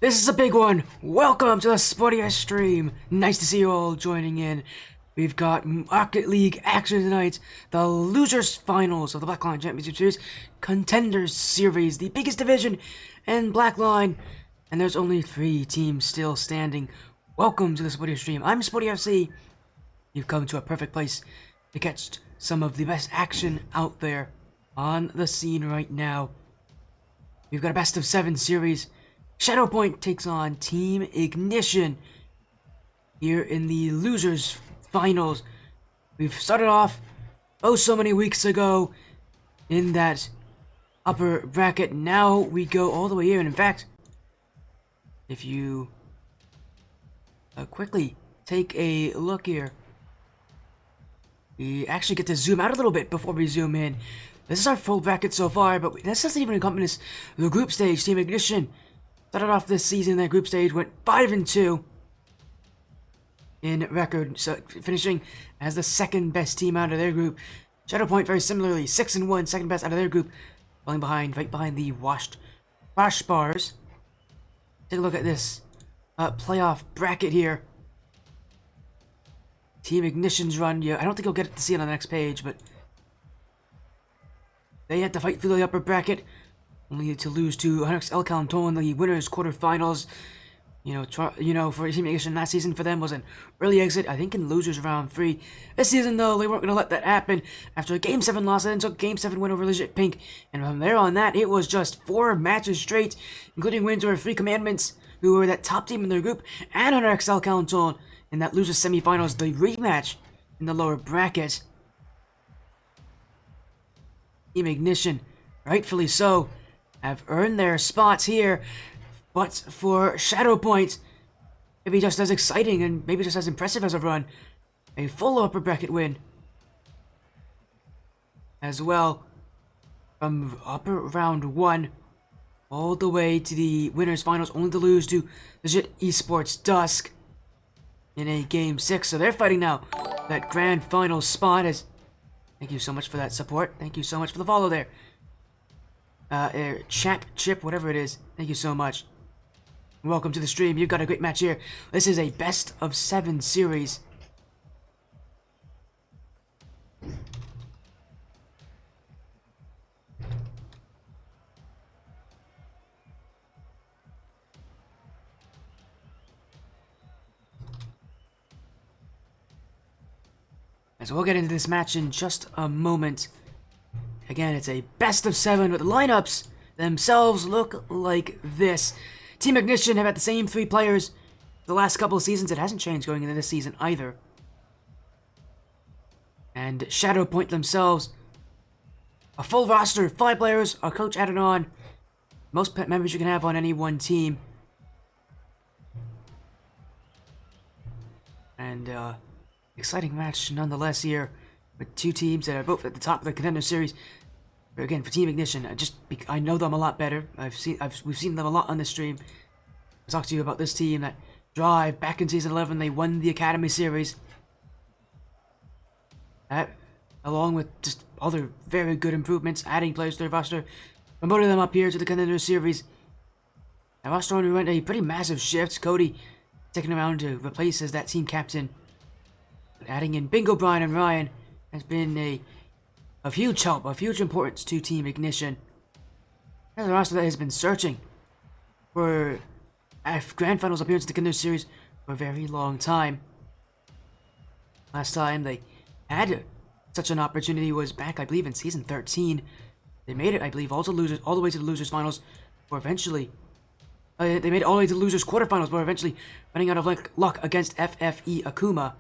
This is a big one. Welcome to the Sporty stream. Nice to see you all joining in. We've got Rocket League action tonight, the losers finals of the Black Line Championship Series, Contenders Series, the biggest division in Black Line, and there's only 3 teams still standing. Welcome to the Sporty stream. I'm Sporty FC. You've come to a perfect place to catch some of the best action out there on the scene right now. We've got a best of 7 series. ShadowPoint takes on Team Ignition here in the losers finals. We've started off so many weeks ago in that upper bracket. Now we go all the way here, and in fact, if you quickly take a look here, we actually get to zoom out a little bit before we zoom in. This is our full bracket so far, but this doesn't even encompass the group stage. Team Ignition started off this season, their group stage went 5-2 in record, so finishing as the second best team out of their group. ShadowPoint very similarly, 6-1, second best out of their group, falling behind, right behind the Wash Bars. Take a look at this playoff bracket here. Team Ignition's run, yeah, I don't think you'll get to see it on the next page, but they had to fight through the upper bracket, only to lose to El Calenton in the winners quarterfinals. You know, for Team Ignition last season for them was an early exit, I think in losers round 3. This season though, they weren't going to let that happen. After a Game 7 loss, then took Game 7 win over Legit Pink, and from there on that, it was just 4 matches straight, including wins over 3 Commandments, who were that top team in their group, and under El Calenton in that losers semifinals, the rematch in the lower bracket. Team Ignition, rightfully so, have earned their spots here, but for ShadowPoint, maybe just as exciting and maybe just as impressive as a run, a full upper bracket win as well, from upper round 1 all the way to the winners finals, only to lose to Legit Esports Dusk in a Game 6. So they're fighting now that grand final spot. As thank you so much for that support. Thank you so much for the follow there. Chat, chip, whatever it is. Thank you so much. Welcome to the stream. You've got a great match here. This is a best of 7 series. So we'll get into this match in just a moment. Again, it's a best of 7, but the lineups themselves look like this. Team Ignition have had the same 3 players the last couple of seasons. It hasn't changed going into this season either. And ShadowPoint themselves, a full roster, 5 players, a coach added on. Most pet members you can have on any one team. And exciting match nonetheless here, with 2 teams that are both at the top of the Contenders series. But again, for Team Ignition, I know them a lot better. We've seen them a lot on the stream. I talked to you about this team that drive back in season 11. They won the Academy series. That, along with just other very good improvements, adding players to their roster, promoted them up here to the Contenders series. That roster underwent a pretty massive shift. Cody taken around to replace as that team captain. But adding in Bingo, Brian, and Ryan has been of huge help, of huge importance to Team Ignition. There's a roster that has been searching for a Grand Finals appearance in the Contenders series for a very long time. Last time they had such an opportunity was back, I believe, in season 13. They made it, I believe, all the way to the losers finals, or eventually they made it all the way to the losers quarterfinals, but eventually running out of luck against FFE Akuma.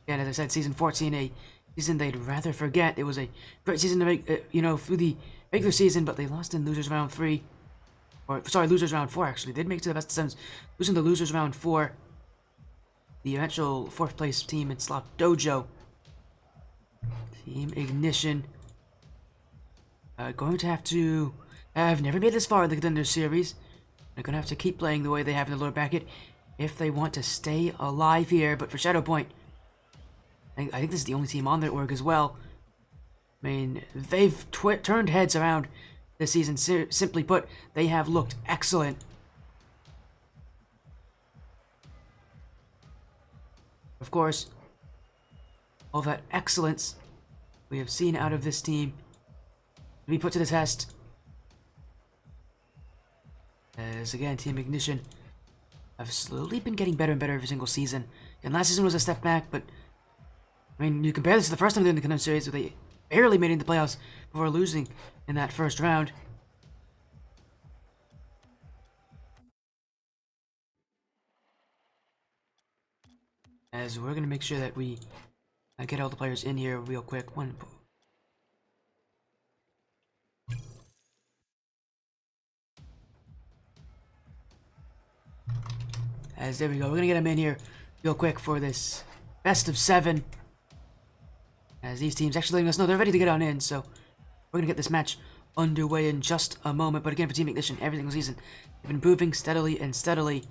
Again, as I said, season 14, a season they'd rather forget. It was a great season to make, through the regular season, but they lost in losers round 3. Or, sorry, losers round 4, actually. They did make it to the best of 7s, losing to losers round 4. The eventual 4th place team in Slop Dojo. Team Ignition. Going to have never made this far in the Contender series. They're going to have to keep playing the way they have in the lower bracket if they want to stay alive here. But for ShadowPoint, I think this is the only team on their org as well. I mean, they've turned heads around this season. Simply put, they have looked excellent. Of course, all that excellence we have seen out of this team to be put to the test. As again, Team Ignition have slowly been getting better and better every single season. And last season was a step back, but I mean, you compare this to the first time they were in the Contenders series, where they barely made it into the playoffs before losing in that first round. As we're gonna make sure that we get all the players in here real quick. As there we go, we're gonna get them in here real quick for this best of 7. As these teams actually letting us know they're ready to get on in, so we're gonna get this match underway in just a moment. But again, for Team Ignition, every single season, they've been improving steadily and steadily.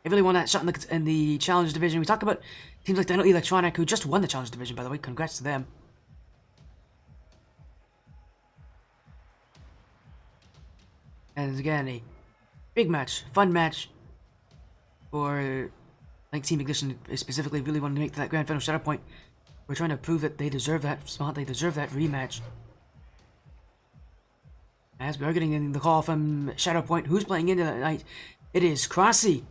They really won that shot in the Challenge Division. We talked about teams like Dynamo Electronic, who just won the Challenge Division, by the way. Congrats to them. And again, a big match, fun match for, I think, Team Ignition specifically really wanted to make that grand final ShadowPoint. We're trying to prove that they deserve that spot, they deserve that rematch. As we are getting in the call from ShadowPoint, who's playing into that night? It is Crossy,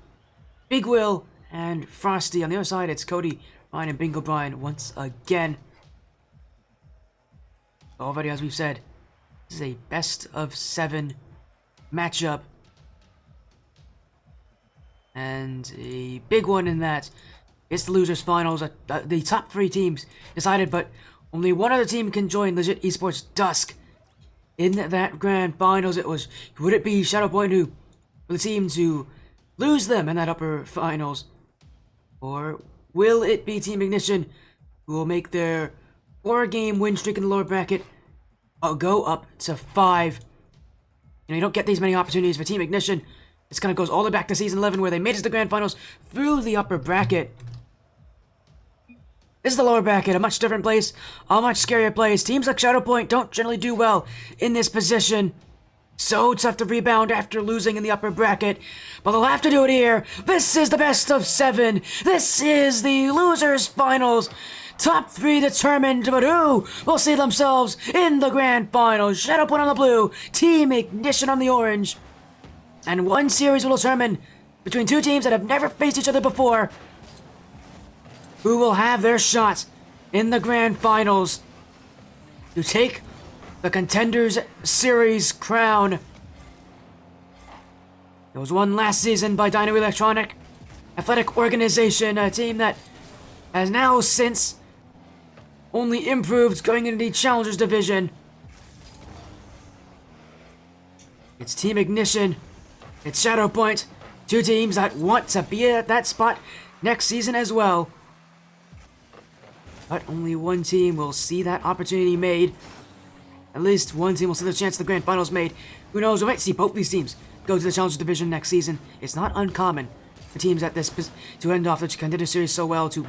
Big Will, and Frosty. On the other side, it's Cody, Ryan, and Bingo Brian once again. Already, as we've said, this is a best of 7 matchup. And a big one in that it's the losers finals. The top 3 teams decided, but only one other team can join Legit Esports Dusk in that grand finals. Would it be ShadowPoint who were the team to lose them in that upper finals, or will it be Team Ignition who will make their 4-game win streak in the lower bracket go up to 5? You don't get these many opportunities for Team Ignition. This kind of goes all the way back to Season 11, where they made it to the grand finals through the upper bracket. This is the lower bracket, a much different place, a much scarier place. Teams like ShadowPoint don't generally do well in this position. So tough to rebound after losing in the upper bracket, but they'll have to do it here. This is the best of 7. This is the losers finals. Top 3 determined, but who will see themselves in the grand finals? ShadowPoint on the blue, Team Ignition on the orange. And one series will determine, between 2 teams that have never faced each other before, who will have their shot in the grand finals to take the Contenders Series crown. There was one last season by Dynamo Electronic Athletic Organization, a team that has now since only improved going into the Challengers Division. It's Team Ignition, it's ShadowPoint, 2 teams that want to be at that spot next season as well. But only one team will see that opportunity made. At least one team will see the chance of the grand finals made. Who knows, we might see both these teams go to the Challenger Division next season. It's not uncommon for teams at this to end off the Contender Series so well to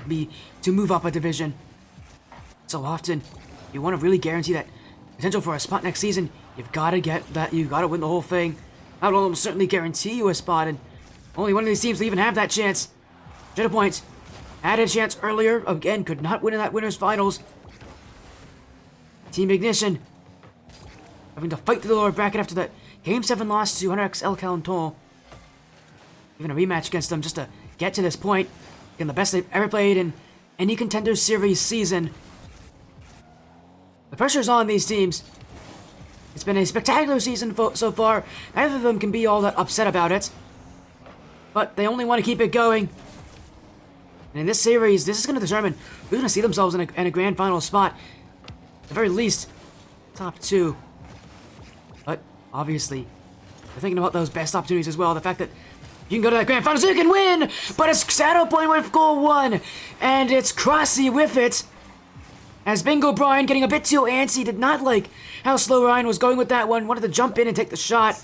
move up a division so often. You want to really guarantee that potential for a spot next season, you've got to get that, you've got to win the whole thing. That will almost certainly guarantee you a spot, and only one of these teams will even have that chance. ShadowPoint had a chance earlier, again, could not win in that winners finals. Team Ignition having to fight through the lower bracket after that Game 7 loss to 100x El Calenton. Even a rematch against them just to get to this point. Again, the best they've ever played in any Contenders Series season. The pressure's on these teams. It's been a spectacular season so far. Neither of them can be all that upset about it. But they only want to keep it going. And in this series, this is going to determine who's going to see themselves in a grand final spot. At the very least, top 2. But obviously, they're thinking about those best opportunities as well. The fact that you can go to that grand final so you can win! But it's ShadowPoint with goal 1. And it's Crossy with it. As Bingo Brian getting a bit too antsy, did not like how slow Ryan was going with that one. Wanted to jump in and take the shot.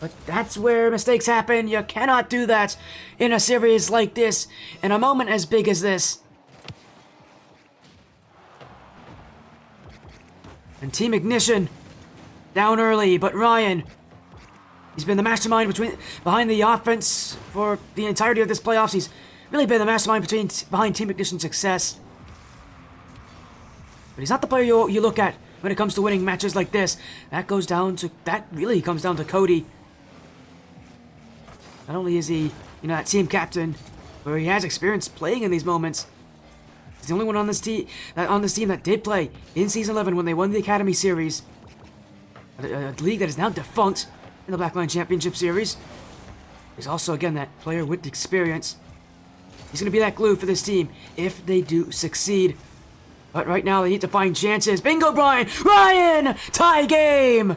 But that's where mistakes happen. You cannot do that in a series like this, in a moment as big as this. And Team Ignition Down early, but Ryan, he's been the mastermind behind the offense for the entirety of this playoffs. He's really been the mastermind behind Team Ignition's success. But he's not the player you look at when it comes to winning matches like this. That really comes down to Cody. Not only is he, that team captain, but he has experience playing in these moments. He's the only one on this team that did play in Season 11 when they won the Academy Series. A league that is now defunct in the Blackline Championship Series. He's also, again, that player with experience. He's going to be that glue for this team if they do succeed. But right now, they need to find chances. Bingo, Brian! Ryan! Tie game!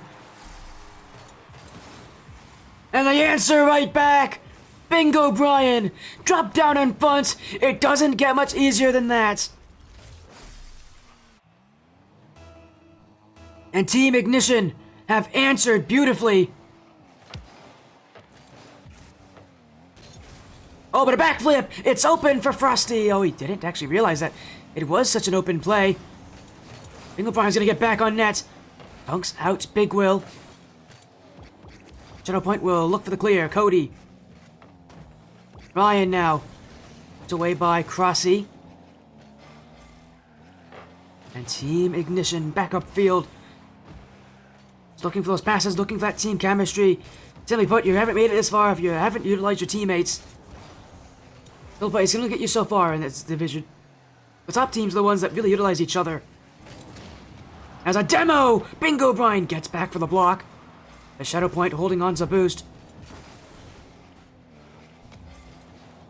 And they answer right back! Bingo, Brian! Drop down in front! It doesn't get much easier than that! And Team Ignition have answered beautifully. Oh, but a backflip! It's open for Frosty! Oh, he didn't actually realize that it was such an open play. Bingo Brian's gonna get back on net. Dunks out, Big Will. ShadowPoint will look for the clear. Cody. Ryan now. It's away by Crossy. And Team Ignition back upfield. Just looking for those passes, looking for that team chemistry. Simply put, you haven't made it this far if you haven't utilized your teammates. But it's going to get you so far in this division. The top teams are the ones that really utilize each other. As a demo, Bingo Brian gets back for the block. The ShadowPoint holding on to boost.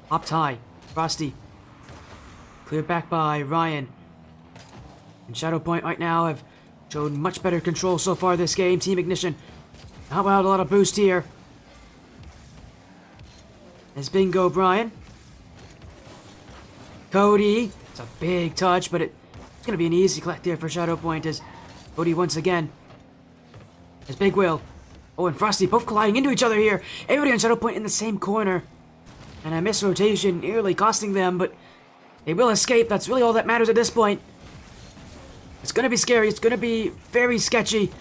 Up high, Frosty. Cleared back by Ryan. And ShadowPoint right now have shown much better control so far this game. Team Ignition. How about a lot of boost here? There's Bingo Brian. Cody. It's a big touch, but it's going to be an easy collect here for ShadowPoint as Cody once again. There's Big Will. Oh, and Frosty both colliding into each other here. Everybody on ShadowPoint in the same corner. And a missed rotation nearly costing them, but they will escape. That's really all that matters at this point. It's going to be scary. It's going to be very sketchy.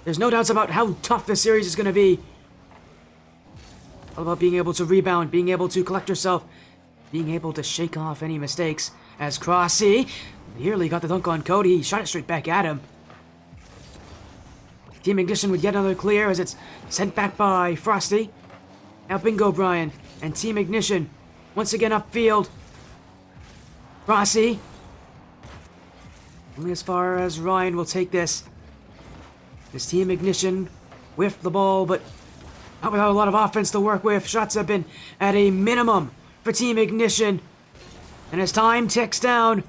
There's no doubts about how tough this series is going to be. All about being able to rebound, being able to collect yourself, being able to shake off any mistakes. As Crossy nearly got the dunk on Cody. He shot it straight back at him. Team Ignition would get another clear as it's sent back by Frosty. Now Bingo Brian and Team Ignition once again upfield. Crossy. Only as far as Ryan will take this. This Team Ignition whiffed the ball, but not without a lot of offense to work with. Shots have been at a minimum for Team Ignition. And as time ticks down,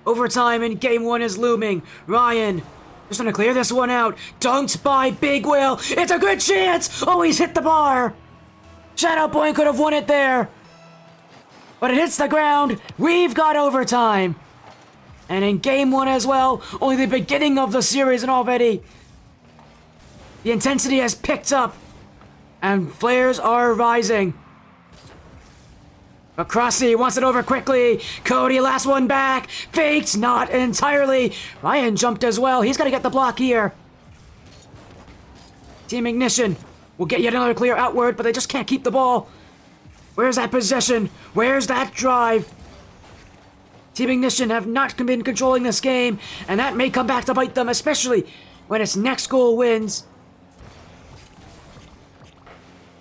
overtime in Game 1 is looming. Ryan just gonna clear this one out. Dunked by Big Will. It's a good chance! Oh, he's hit the bar! ShadowPoint could have won it there. But it hits the ground. We've got overtime. And in Game 1 as well, only the beginning of the series and already the intensity has picked up. And flares are rising. But Crossy wants it over quickly. Cody, last one back. Faked, not entirely. Ryan jumped as well. He's got to get the block here. Team Ignition will get yet another clear outward, but they just can't keep the ball. Where's that possession? Where's that drive? Team Ignition have not been controlling this game, and that may come back to bite them, especially when its next goal wins.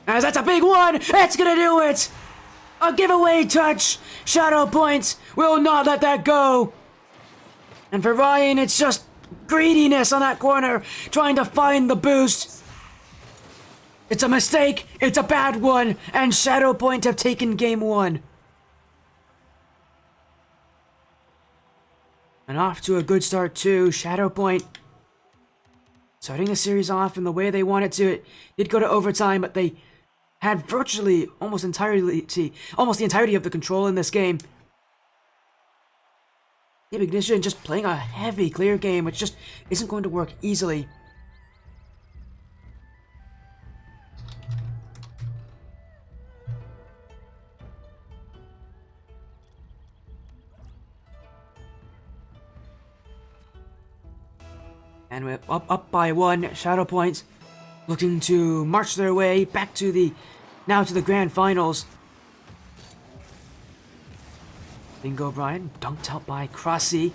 As that's a big one! That's gonna do it! A giveaway touch! ShadowPoint will not let that go! And for Ryan, it's just greediness on that corner, trying to find the boost. It's a mistake, it's a bad one, and ShadowPoint have taken Game 1. And off to a good start too. ShadowPoint starting the series off in the way they wanted to. It did go to overtime, but they had virtually almost the entirety of the control in this game. Team Ignition just playing a heavy clear game, which just isn't going to work easily. And we're up by 1. ShadowPoint looking to march their way back to the grand finals. Bingo Brian dunked out by Crossy.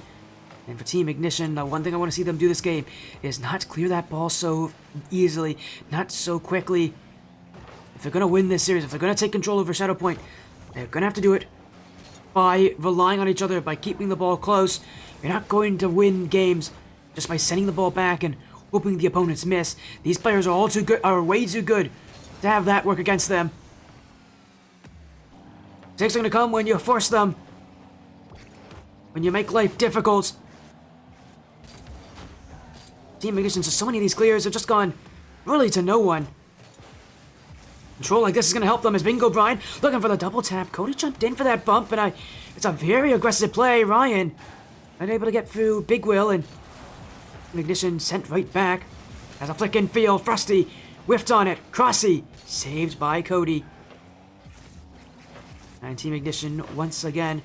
And for Team Ignition, the one thing I want to see them do this game is not clear that ball so easily, not so quickly. If they're going to win this series, if they're going to take control over ShadowPoint, they're going to have to do it by relying on each other, by keeping the ball close. You're not going to win games just by sending the ball back and hoping the opponents miss. These players are way too good to have that work against them. Mistakes are going to come when you force them, when you make life difficult. Team Ignition, so many of these clears have just gone really to no one. Control like this is going to help them as Bingo Brian looking for the double tap. Cody jumped in for that bump, and it's a very aggressive play. Ryan unable to get through Big Will, and Ignition sent right back. As a flick in field, Frosty whiffed on it. Crossy saved by Cody. And Team Ignition once again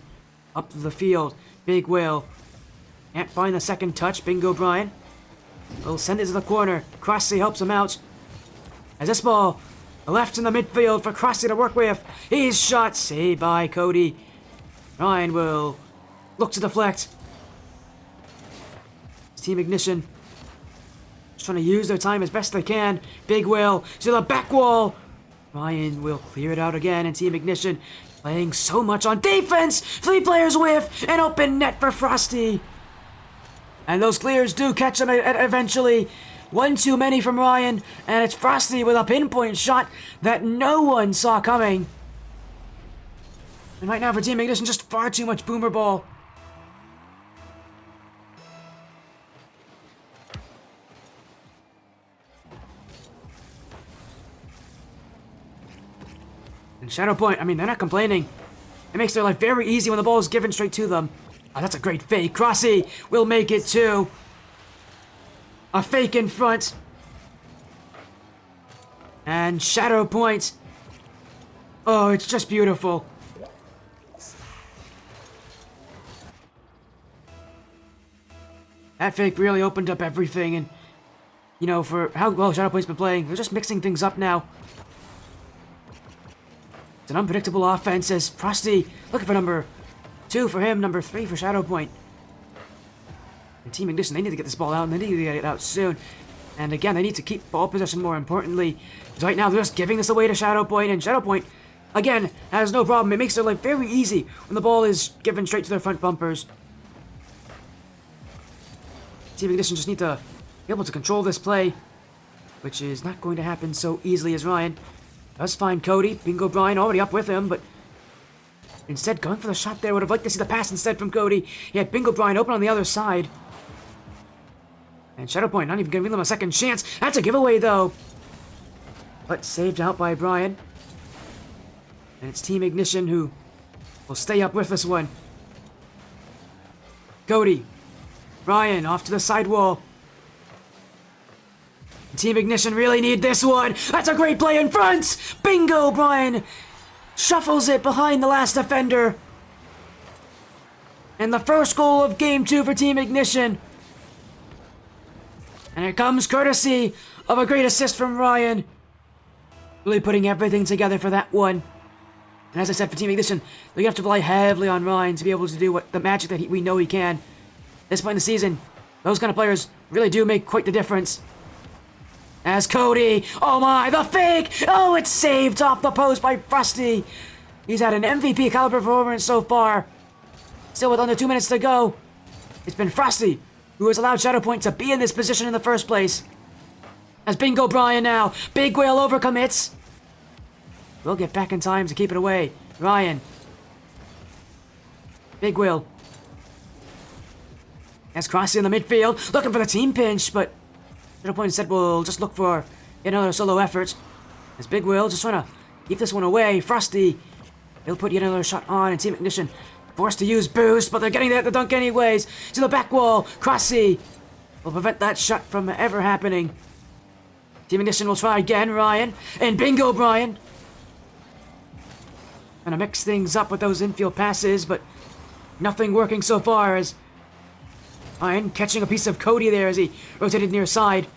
up the field. Big Will can't find the second touch. Bingo Brian will send it to the corner. Crossy helps him out. As this ball left in the midfield for Crossy to work with. He's shot, saved by Cody. Ryan will look to deflect. Team Ignition just trying to use their time as best they can. Big Will to the back wall. Ryan will clear it out again, and Team Ignition playing so much on defense. 3 players with an open net for Frosty. And those clears do catch him eventually. One too many from Ryan, and it's Frosty with a pinpoint shot that no one saw coming. And right now for Team Ignition, just far too much boomer ball. And ShadowPoint, I mean, they're not complaining. It makes their life very easy when the ball is given straight to them. Oh, that's a great fake. Crossy will make it too. A fake in front. And ShadowPoint. Oh, it's just beautiful. That fake really opened up everything, and you know, for how well ShadowPoint's been playing, they're just mixing things up now. It's an unpredictable offense as Frosty looking for number 2 for him, number 3 for ShadowPoint. And Team Ignition, they need to get this ball out, and they need to get it out soon. And again, they need to keep ball possession more importantly. Because right now, they're just giving this away to ShadowPoint, and ShadowPoint, again, has no problem. It makes their life very easy when the ball is given straight to their front bumpers. Team Ignition just need to be able to control this play, which is not going to happen so easily as Ryan does find Cody. Bingo Brian already up with him, but instead going for the shot there. Would have liked to see the pass instead from Cody. He had Bingo Brian open on the other side. And ShadowPoint not even giving them a second chance. That's a giveaway though. But saved out by Brian. And it's Team Ignition who will stay up with this one. Cody. Brian off to the sidewall. Team Ignition really need this one. That's a great play in front. Bingo Brian shuffles it behind the last defender. And the first goal of Game 2 for Team Ignition. And it comes courtesy of a great assist from Ryan. Really putting everything together for that one. And as I said, for Team Ignition, they're going to have to rely heavily on Ryan to be able to do what the magic that we know he can. At this point in the season, those kind of players really do make quite the difference. As Cody, oh my, the fake! Oh, it's saved off the post by Frosty. He's had an MVP caliber performance so far. Still with under 2 minutes to go. It's been Frosty who has allowed ShadowPoint to be in this position in the first place. As Bingo Brian now, Big Whale overcommits. We'll get back in time to keep it away. Ryan. Big Whale. As Crossy in the midfield, looking for the team pinch, but ShadowPoint said we'll just look for yet another solo effort. As Big Will just trying to keep this one away. Frosty, he'll put yet another shot on, and Team Ignition forced to use boost, but they're getting there at the dunk anyways. To the back wall, Crossy will prevent that shot from ever happening. Team Ignition will try again, Ryan, and Bingo Brian. Gonna mix things up with those infield passes, but nothing working so far as Ryan catching a piece of Cody there as he rotated near side.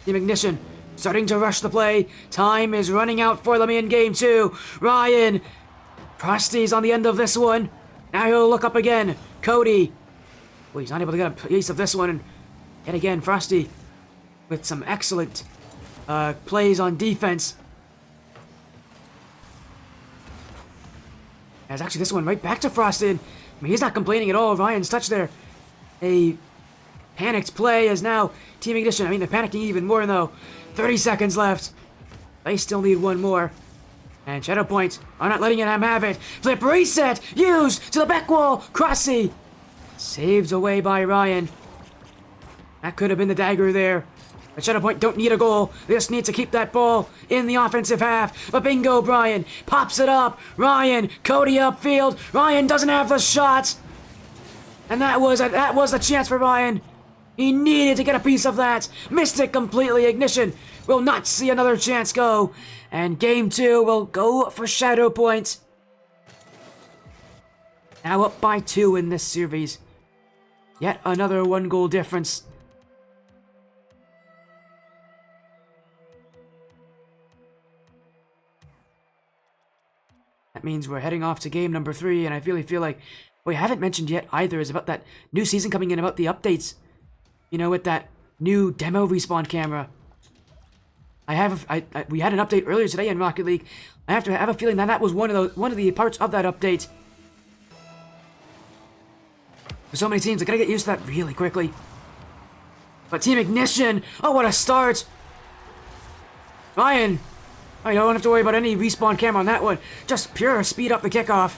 Team Ignition starting to rush the play. Time is running out for them in game 2. Ryan. Frosty's on the end of this one. Now he'll look up again. Cody. Well, he's not able to get a piece of this one. And yet again, Frosty with some excellent plays on defense. As actually this one right back to Frosty. I mean, he's not complaining at all. Ryan's touch there. A panicked play is now Team Ignition. I mean, they're panicking even more though. 30 seconds left. They still need one more. And ShadowPoint are not letting him have it. Flip reset. Used to the back wall. Crossy. Saved away by Ryan. That could have been the dagger there. But ShadowPoint don't need a goal. They just need to keep that ball in the offensive half. But bingo, Brian pops it up. Ryan, Cody upfield. Ryan doesn't have the shot. And that was a chance for Ryan. He needed to get a piece of that. Missed it completely. Ignition will not see another chance go. And game 2 will go for ShadowPoint. Now up by 2 in this series. Yet another 1-goal difference. That means we're heading off to game number 3, and I really feel like what we haven't mentioned yet either is about that new season coming in, about the updates. You know, with that new demo respawn camera. We had an update earlier today in Rocket League. I have a feeling that was one of the parts of that update. For so many teams, I gotta get used to that really quickly. But Team Ignition, oh, what a start! Ryan, I don't have to worry about any respawn camera on that one. Just pure speed up the kickoff.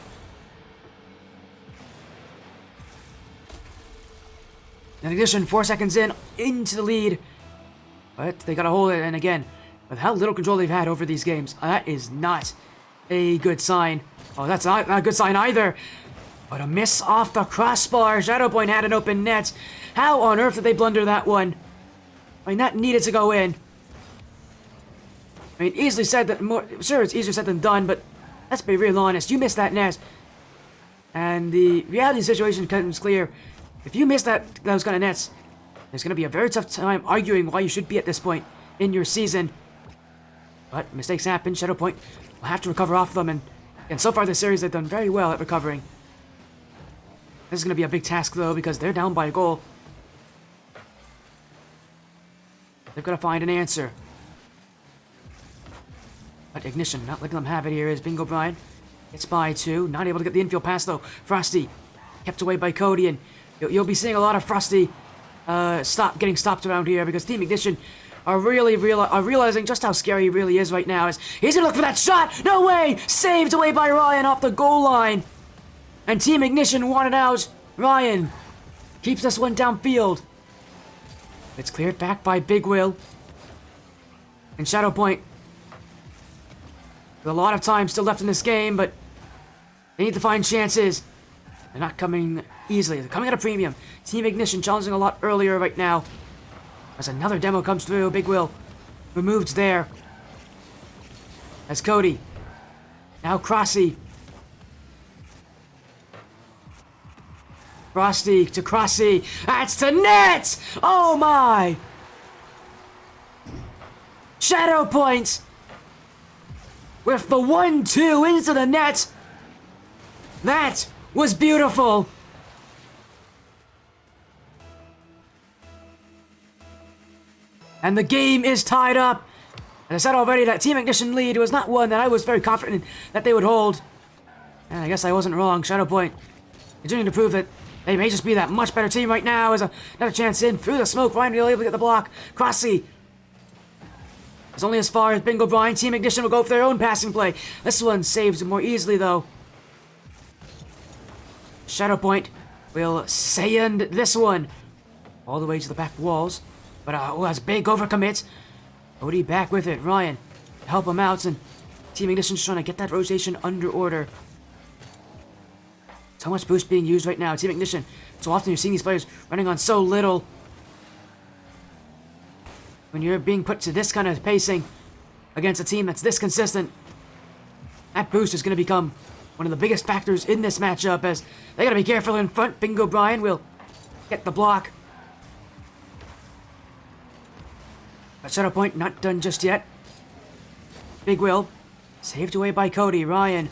In addition, 4 seconds into the lead. But they gotta hold it, and again, with how little control they've had over these games, that is not a good sign. Oh, that's not a good sign either. But a miss off the crossbar. ShadowPoint had an open net. How on earth did they blunder that one? I mean, that needed to go in. I mean, easily said that sure, it's easier said than done, but let's be real honest. You missed that net. And the reality of the situation becomes clear. If you miss those kind of nets, there's going to be a very tough time arguing why you should be at this point in your season. But mistakes happen. ShadowPoint will have to recover off them. And so far this series, they've done very well at recovering. This is going to be a big task, though, because they're down by a goal. They've got to find an answer. But Ignition, not letting them have it here, is Bingo Brian. It's by 2. Not able to get the infield pass, though. Frosty kept away by Cody, and you'll be seeing a lot of Frosty getting stopped around here because Team Ignition are realizing just how scary he really is right now. As he's gonna look for that shot. No way! Saved away by Ryan off the goal line. And Team Ignition wanted out. Ryan keeps this one downfield. It's cleared back by Big Will. And ShadowPoint, with a lot of time still left in this game, but they need to find chances. They're not coming easily. They're coming at a premium. Team Ignition challenging a lot earlier right now. As another demo comes through, Big Will removed there. As Cody. Now Crossy. Frosty to Crossy. That's to net! Oh my! ShadowPoint with the 1-2 into the net. That was beautiful. And the game is tied up. And I said already that Team Ignition lead was not one that I was very confident that they would hold. And I guess I wasn't wrong. ShadowPoint continuing to prove that they may just be that much better team right now. As another chance in through the smoke. Ryan will be able to get the block. Crossy is only as far as Bingo Brian. Team Ignition will go for their own passing play. This one saves more easily though. ShadowPoint will send this one all the way to the back walls. But that's big overcommit. Cody back with it. Ryan to help him out. And Team Ignition's trying to get that rotation under order. So much boost being used right now. Team Ignition. So often you're seeing these players running on so little. When you're being put to this kind of pacing against a team that's this consistent, that boost is going to become one of the biggest factors in this matchup, as they gotta be careful in front. Bingo Brian will get the block. But ShadowPoint not done just yet. Big Will saved away by Cody. Ryan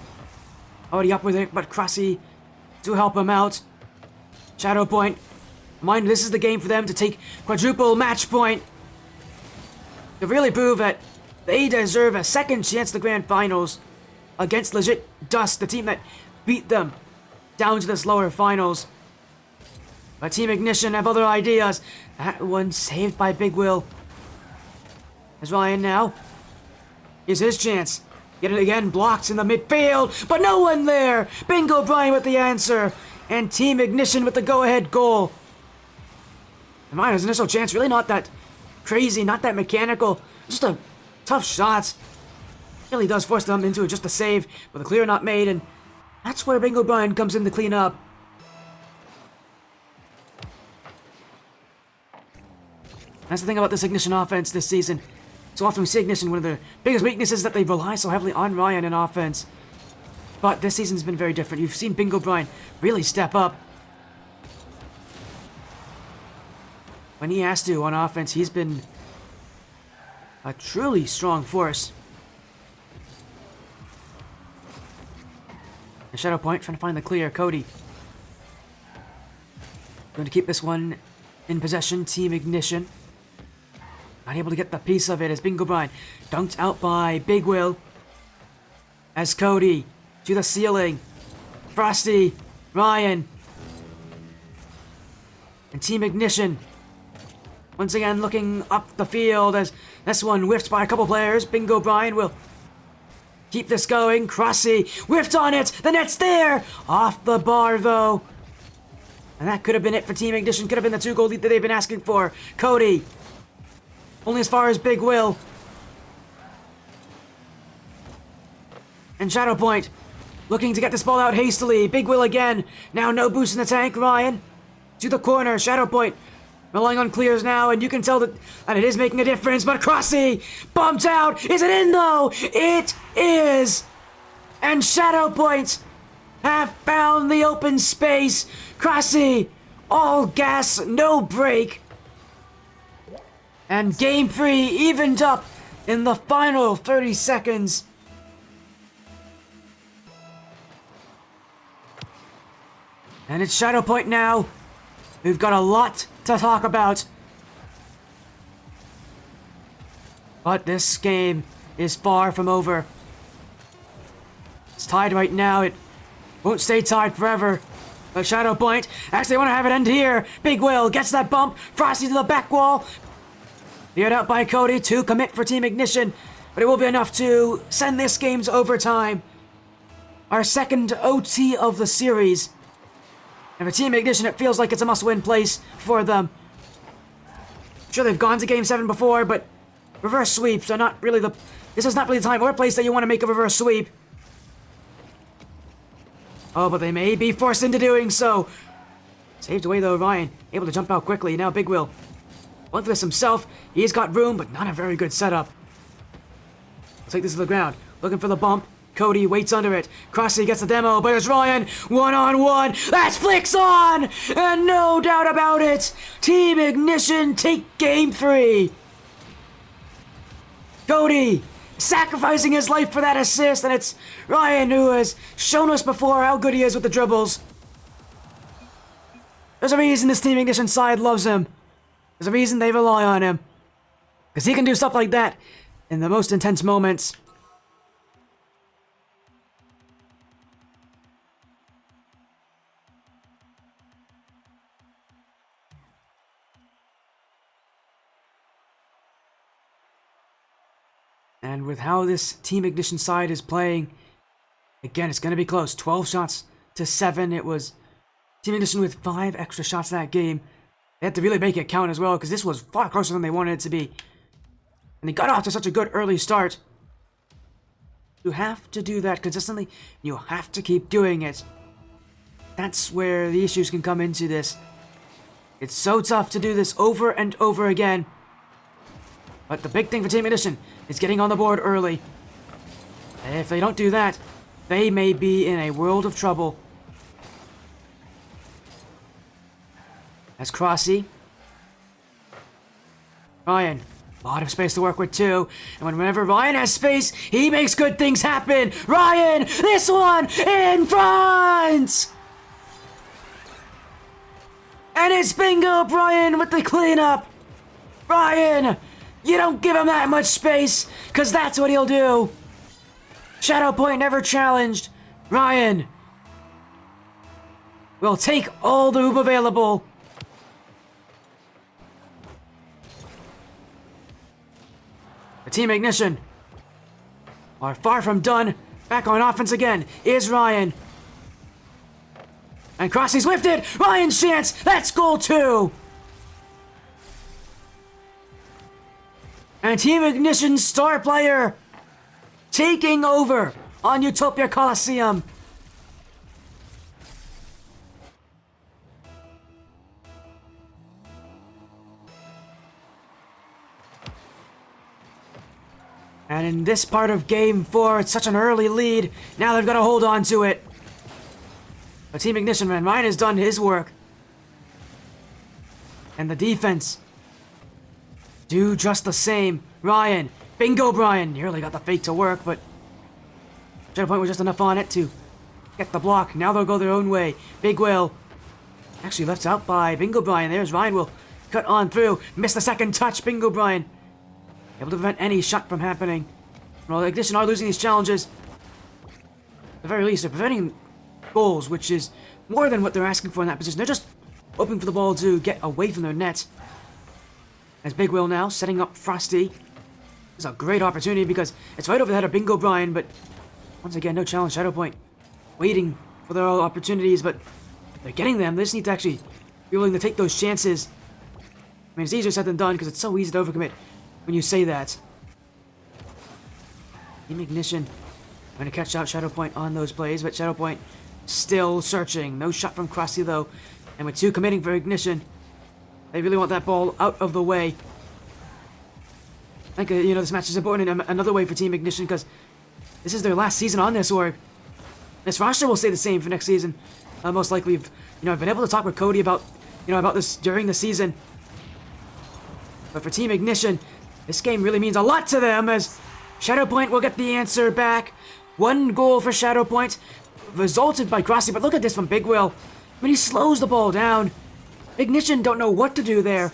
already up with it, but Crossy to help him out. ShadowPoint, mind this is the game for them to take quadruple match point to really prove that they deserve a second chance at the grand finals against legit Dust, the team that beat them down to this lower finals. But Team Ignition have other ideas. That one saved by Big Will. As Ryan now, here's his chance. Yet again blocked in the midfield, but no one there. Bingo Brian with the answer, and Team Ignition with the go-ahead goal. And Ryan's initial chance really not that crazy, not that mechanical, just a tough shot. Really does force them into just a save, with a clear not made, and that's where Bingo Brian comes in to clean up. That's the thing about this Ignition offense this season. So often we see Ignition, one of their biggest weaknesses is that they rely so heavily on Ryan in offense. But this season's been very different. You've seen Bingo Brian really step up. When he has to on offense, he's been a truly strong force. And ShadowPoint trying to find the clear. Cody going to keep this one in possession. Team Ignition not able to get the piece of it as Bingo Brian dunked out by Big Will. As Cody to the ceiling. Frosty, Ryan, and Team Ignition once again looking up the field as this one whiffed by a couple players. Bingo Brian will keep this going. Crossy whiffed on it. The net's there. Off the bar though. And that could have been it for Team Ignition. Could have been the 2-goal lead that they've been asking for. Cody only as far as Big Will. And ShadowPoint looking to get this ball out hastily. Big Will again. Now no boost in the tank. Ryan to the corner. ShadowPoint relying on clears now, and you can tell that it is making a difference. But Crossy bumped out. Is it in though? It is. And ShadowPoint have found the open space. Crossy, all gas, no brake. And Game 3 evened up in the final 30 seconds. And it's ShadowPoint now. We've got a lot to talk about. But this game is far from over. It's tied right now. It won't stay tied forever. But ShadowPoint actually want to have it end here. Big Will gets that bump. Frosty to the back wall. Cleared out by Cody to commit for Team Ignition. But it will be enough to send this game to overtime. Our second OT of the series. And for Team Ignition, it feels like it's a must-win place for them. Sure, they've gone to Game 7 before, but reverse sweeps are not really this is not really the time or place that you want to make a reverse sweep. Oh, but they may be forced into doing so. Saved away though, Ryan. Able to jump out quickly. Now Big Will. Went for this himself. He's got room, but not a very good setup. Take this to the ground. Looking for the bump. Cody waits under it. Crossy gets the demo, but it's Ryan. One-on-one. That's flicks on! And no doubt about it, Team Ignition take Game 3. Cody sacrificing his life for that assist, and it's Ryan who has shown us before how good he is with the dribbles. There's a reason this Team Ignition side loves him. There's a reason they rely on him. Because he can do stuff like that in the most intense moments. And with how this Team Ignition side is playing, again, it's going to be close. 12 shots to 7. It was Team Ignition with 5 extra shots that game. They had to really make it count as well, because this was far closer than they wanted it to be. And they got off to such a good early start. You have to do that consistently. You have to keep doing it. That's where the issues can come into this. It's so tough to do this over and over again. But the big thing for Team Ignition is getting on the board early. If they don't do that, they may be in a world of trouble. That's Crossy. Ryan, a lot of space to work with too. And whenever Ryan has space, he makes good things happen. Ryan, this one in front! And it's Bingo Brian with the cleanup. Ryan, you don't give him that much space, because that's what he'll do. ShadowPoint never challenged. Ryan will take all the hoop available. The Team Ignition are far from done. Back on offense again is Ryan. And Crossy's lifted. Ryan's chance. That's goal 2. And Team Ignition's star player taking over on Utopia Coliseum. And in this part of Game 4, it's such an early lead. Now they've got to hold on to it. But Team Ignition, man, Ryan has done his work. And the defense do just the same. Ryan, Bingo Brian, nearly got the fake to work, but ShadowPoint was just enough on it to get the block. Now they'll go their own way. Big Will actually left out by Bingo Brian. There's Ryan will cut on through. Missed the second touch. Bingo Brian able to prevent any shot from happening. Well, Ignition are losing these challenges. At the very least, they're preventing goals, which is more than what they're asking for in that position. They're just hoping for the ball to get away from their net. As Big Will now setting up Frosty. It's a great opportunity because it's right over the head of Bingo Brian, but once again, no challenge. ShadowPoint waiting for their opportunities, but they're getting them. They just need to actually be willing to take those chances. I mean, it's easier said than done because it's so easy to overcommit when you say that. Team Ignition going to catch out ShadowPoint on those plays, but ShadowPoint still searching. No shot from Crossy though, and with 2 committing for Ignition, they really want that ball out of the way. I think, this match is important in another way for Team Ignition because this is their last season on this org. This roster will stay the same for next season. Most likely, I've been able to talk with Cody about this during the season. But for Team Ignition, this game really means a lot to them as ShadowPoint will get the answer back. 1 goal for ShadowPoint, resulted by Crossy, but look at this from Big Will. I mean, he slows the ball down. Ignition don't know what to do there.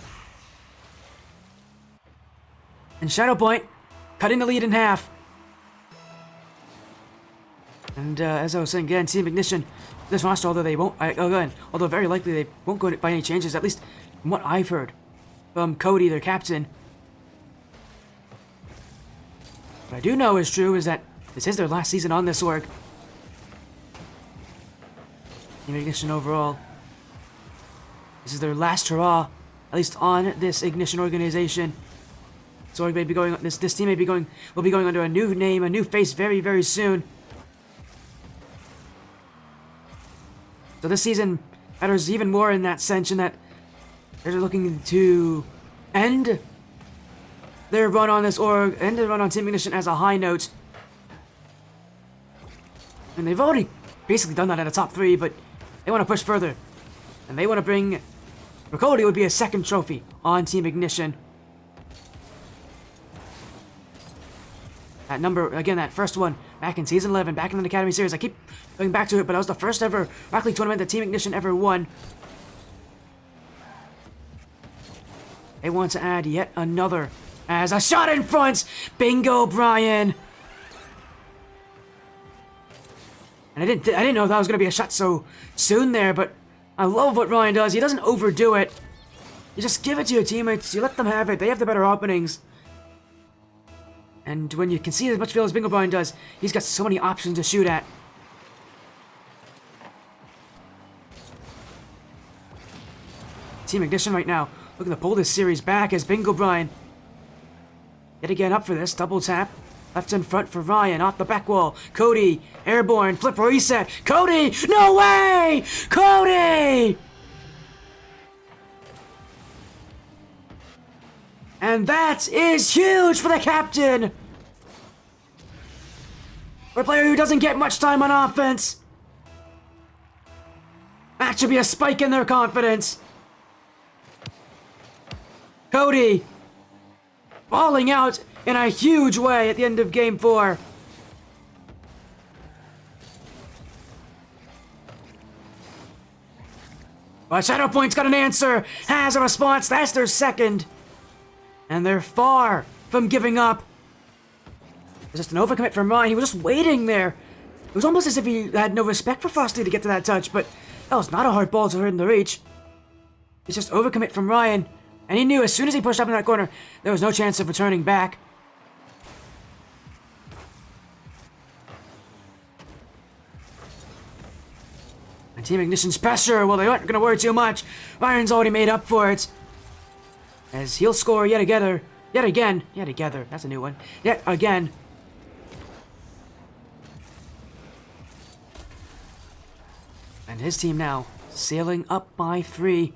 And ShadowPoint cutting the lead in half. And as I was saying again, Team Ignition, this roster, although they won't, although very likely they won't go by any changes, at least from what I've heard from Cody, their captain. What I do know is true is that this is their last season on this org. Team Ignition overall. This is their last hurrah, at least on this Ignition organization. So may be going. This team will be going under a new name, a new face very, very soon. So this season matters even more in that sense, in that they're looking to end their run on this org, end their run on Team Ignition as a high note. And they've already basically done that at the top 3, but they want to push further. And they want to bring, for Cody, it would be a 2nd trophy on Team Ignition. That number, again, that first one back in Season 11, back in the Academy Series. I keep going back to it, but that was the first ever Rocket League tournament that Team Ignition ever won. They want to add yet another as a shot in front. Bingo Brian. And I didn't know that was going to be a shot so soon there, but I love what Ryan does. He doesn't overdo it. You just give it to your teammates. You let them have it. They have the better openings. And when you can see as much field as Bingo Brian does, he's got so many options to shoot at. Team Ignition right now looking to pull this series back as Bingo Brian yet again up for this. Double tap. Left in front for Ryan. Off the back wall. Cody. Airborne. Flip reset. Cody! No way! Cody! And that is huge for the captain! For a player who doesn't get much time on offense. That should be a spike in their confidence. Cody falling out in a huge way at the end of Game 4. But ShadowPoint's got an answer, has a response, that's their second. And they're far from giving up. It's just an overcommit from Ryan, he was just waiting there. It was almost as if he had no respect for Frosty to get to that touch, but that was not a hard ball to hurt in the reach. It's just overcommit from Ryan, and he knew as soon as he pushed up in that corner, there was no chance of returning back. And Team Ignition's pressure, well, they aren't going to worry too much. Ryan's already made up for it. As he'll score yet again, that's a new one, yet again. And his team now sailing up by 3.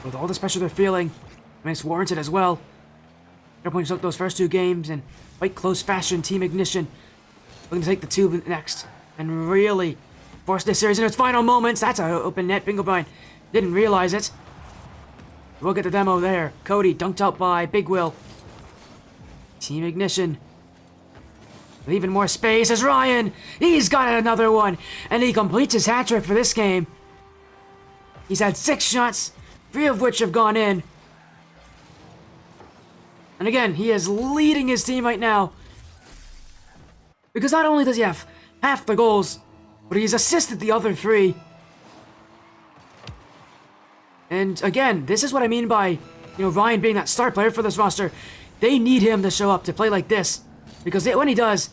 With all this pressure they're feeling, and it's warranted as well. ShadowPoint took those first 2 games in quite close fashion. Team Ignition looking to take the 2 next and really force this series in its final moments. That's an open net. Bingo Brian didn't realize it. We'll get the demo there. Cody dunked out by Big Will. Team Ignition with even more space as Ryan. He's got another one, and he completes his hat trick for this game. He's had 6 shots, 3 of which have gone in. And again, he is leading his team right now. Because not only does he have half the goals, but he's assisted the other 3. And again, this is what I mean by, Ryan being that star player for this roster. They need him to show up to play like this. Because when he does,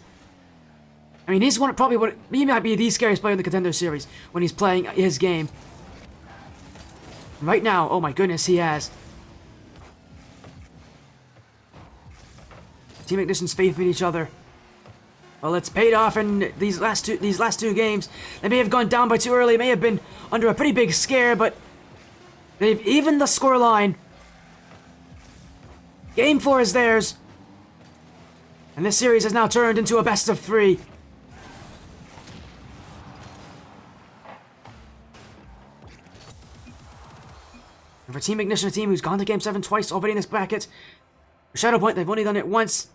I mean, he might be the scariest player in the Contenders series when he's playing his game. Right now, oh my goodness, he has. Team Ignition's faith in each other. Well, it's paid off in these last two games. They may have gone down by too early, may have been under a pretty big scare, but they've evened the scoreline. Game 4 is theirs. And this series has now turned into a best of 3. And for Team Ignition, a team who's gone to Game 7 twice already in this bracket, for ShadowPoint, they've only done it once.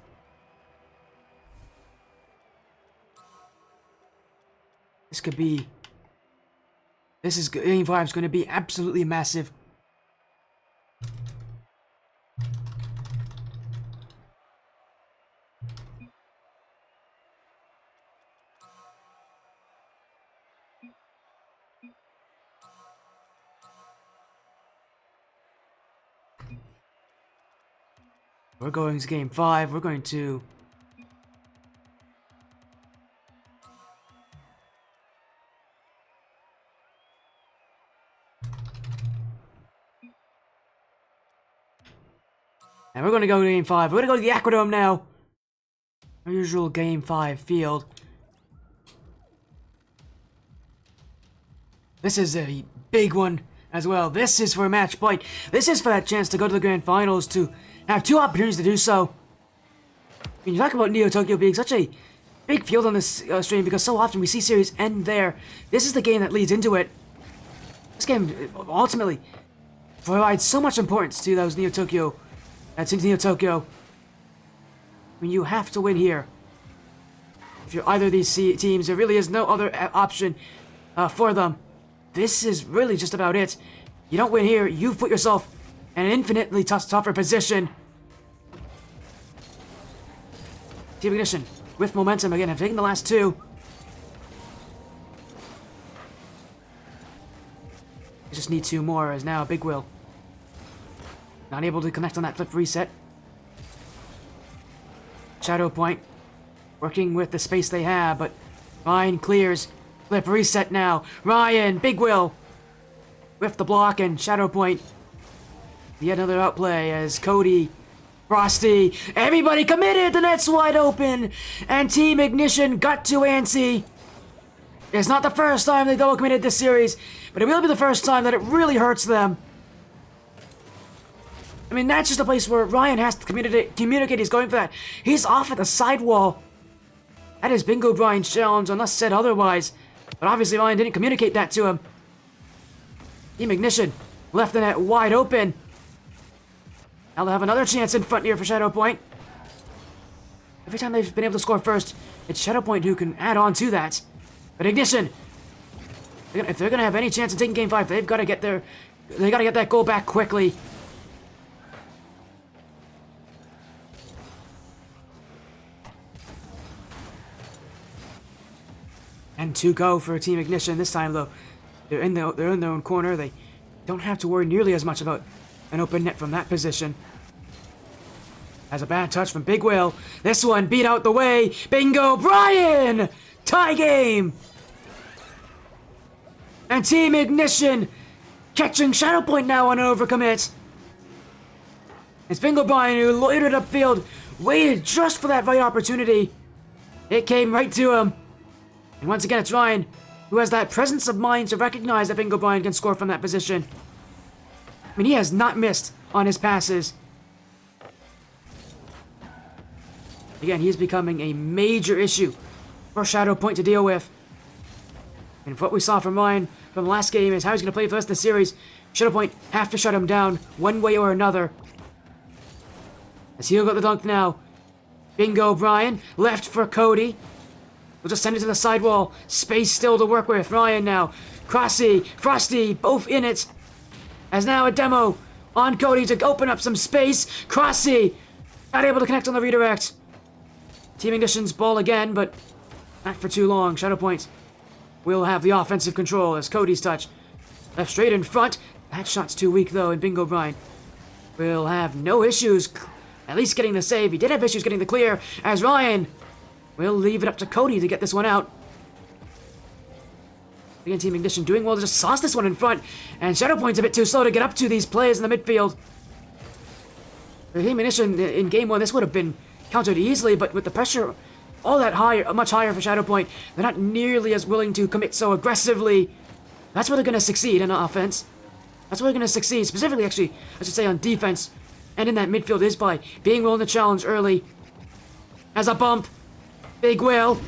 Game 5 is going to be absolutely massive. We're going to Game 5. We're going to... And we're going to go to Game 5. We're going to go to the Aquadome now. Our usual Game 5 field. This is a big one as well. This is for a match point. This is for that chance to go to the Grand Finals, to have 2 opportunities to do so. I mean, you talk about Neo Tokyo being such a big field on this stream because so often we see series end there. This is the game that leads into it. This game ultimately provides so much importance to those Neo Tokyo. To Neo Tokyo. I mean, you have to win here. If you're either of these teams, there really is no other option for them. This is really just about it. You don't win here, you've put yourself in an infinitely tougher position. Team Ignition, with momentum again, have taken the last 2. They just need 2 more, as now Big Will not able to connect on that flip reset. ShadowPoint working with the space they have, but Ryan clears. Flip reset now. Ryan, Big Will with the block, and ShadowPoint. Yet another outplay as Cody, Frosty, everybody committed. The net's wide open, and Team Ignition got too antsy. It's not the first time they double committed this series, but it will be the first time that it really hurts them. I mean, that's just a place where Ryan has to communicate he's going for that. He's off at the sidewall. That is Bingo Brian's challenge, unless said otherwise. But obviously Ryan didn't communicate that to him. Team Ignition left the net wide open. Now they'll have another chance in front here for ShadowPoint. Every time they've been able to score first, it's ShadowPoint who can add on to that. But Ignition, if they're gonna have any chance of taking Game 5, they've got to get that goal back quickly. And to go for Team Ignition this time, though. They're in their own corner. They don't have to worry nearly as much about an open net from that position. Has a bad touch from Big Will. This one beat out the way. Bingo Brian! Tie game! And Team Ignition catching ShadowPoint now on an overcommit. It's Bingo Brian who loitered upfield, waited just for that right opportunity. It came right to him. And once again, it's Ryan who has that presence of mind to recognize that Bingo Brian can score from that position. I mean, he has not missed on his passes. Again, he's becoming a major issue for ShadowPoint to deal with. And what we saw from Ryan from the last game is how he's going to play for the rest of the series. ShadowPoint have to shut him down one way or another. As he'll got the dunk now. Bingo Brian, left for Cody. We'll just send it to the sidewall. Space still to work with. Ryan now. Crossy, Frosty, both in it. As now a demo on Cody to open up some space. Crossy, not able to connect on the redirect. Team Ignition's ball again, but not for too long. ShadowPoint will have the offensive control as Cody's touch. Left straight in front. That shot's too weak, though, and Bingo Brian will have no issues at least getting the save. He did have issues getting the clear, as Ryan will leave it up to Cody to get this one out. Again, Team Ignition doing well to just sauce this one in front, and ShadowPoint's a bit too slow to get up to these players in the midfield. For Team Ignition in Game 1, this would have been countered easily, but with the pressure all that higher, much higher for ShadowPoint, they're not nearly as willing to commit so aggressively. That's where they're going to succeed in offense. That's where they're going to succeed, specifically, actually, I should say, on defense. And in that midfield is by being willing to challenge early. As a bump, Big Will.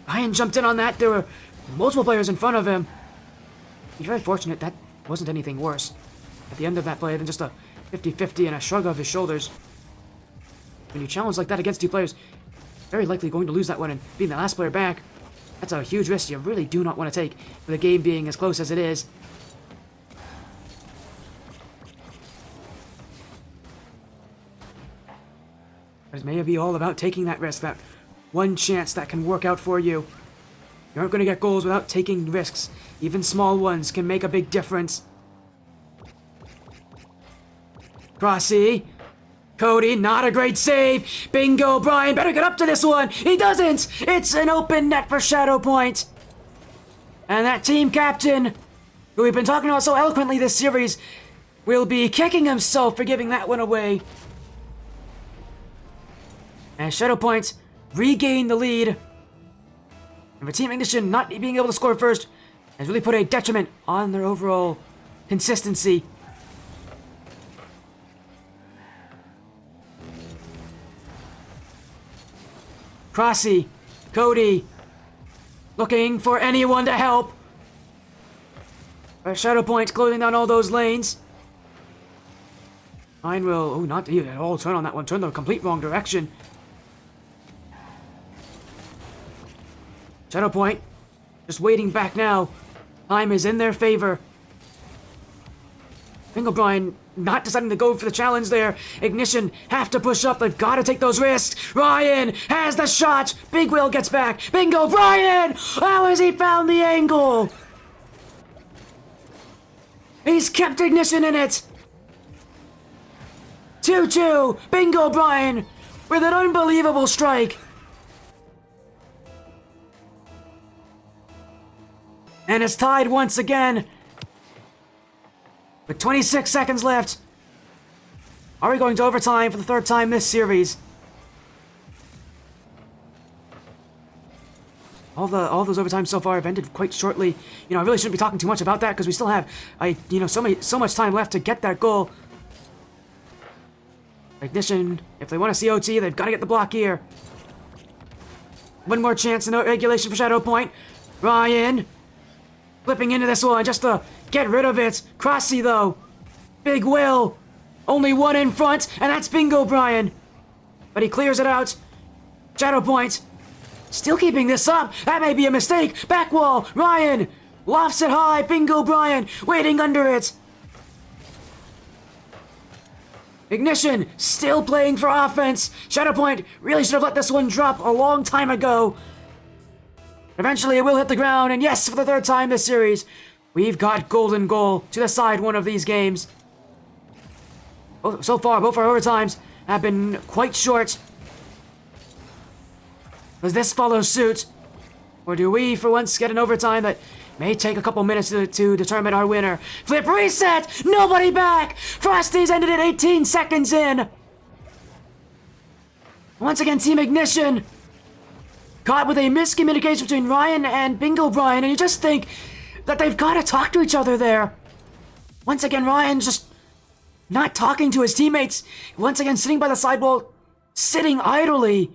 Ryan jumped in on that. There were multiple players in front of him. He's very fortunate that wasn't anything worse at the end of that play than just a 50-50 and a shrug of his shoulders. When you challenge like that against two players, very likely going to lose that one and being the last player back. That's a huge risk you really do not want to take, with the game being as close as it is. But it may be all about taking that risk, that one chance that can work out for you. You aren't going to get goals without taking risks. Even small ones can make a big difference. Crossy. Cody, not a great save. Bingo Brian better get up to this one. He doesn't. It's an open net for ShadowPoint. And that team captain, who we've been talking about so eloquently this series, will be kicking himself for giving that one away. And ShadowPoint regain the lead. And for Team Ignition not being able to score first has really put a detriment on their overall consistency. Crossy, Cody, looking for anyone to help. ShadowPoint closing down all those lanes. Mine will, not at all turn on that one, turn the complete wrong direction. ShadowPoint, just waiting back now. Time is in their favor. Bingo Brian not deciding to go for the challenge there. Ignition have to push up. They've got to take those risks. Ryan has the shot. Big Will gets back. Bingo Brian! How has he found the angle? He's kept Ignition in it. 2-2. Bingo Brian with an unbelievable strike. And it's tied once again. With 26 seconds left. Are we going to overtime for the third time this series? All those overtimes so far have ended quite shortly. I really shouldn't be talking too much about that because we still have so much time left to get that goal. Ignition, if they want to see OT, they've got to get the block here. One more chance in regulation for ShadowPoint. Ryan flipping into this one just to get rid of it. Crossy though. Big Will. Only one in front, and that's Bingo Brian. But he clears it out. ShadowPoint still keeping this up. That may be a mistake. Back wall. Ryan lofts it high. Bingo Brian waiting under it. Ignition still playing for offense. ShadowPoint really should have let this one drop a long time ago. Eventually it will hit the ground, and yes, for the third time this series, we've got golden goal to decide one of these games. So far, both our overtimes have been quite short. Does this follow suit? Or do we, for once, get an overtime that may take a couple minutes to determine our winner? Flip reset! Nobody back! Frosty's ended it 18 seconds in! Once again, Team Ignition caught with a miscommunication between Ryan and Bingo Brian, and you just think that they've got to talk to each other there. Once again, Ryan just not talking to his teammates. Once again, sitting by the sidewall, sitting idly.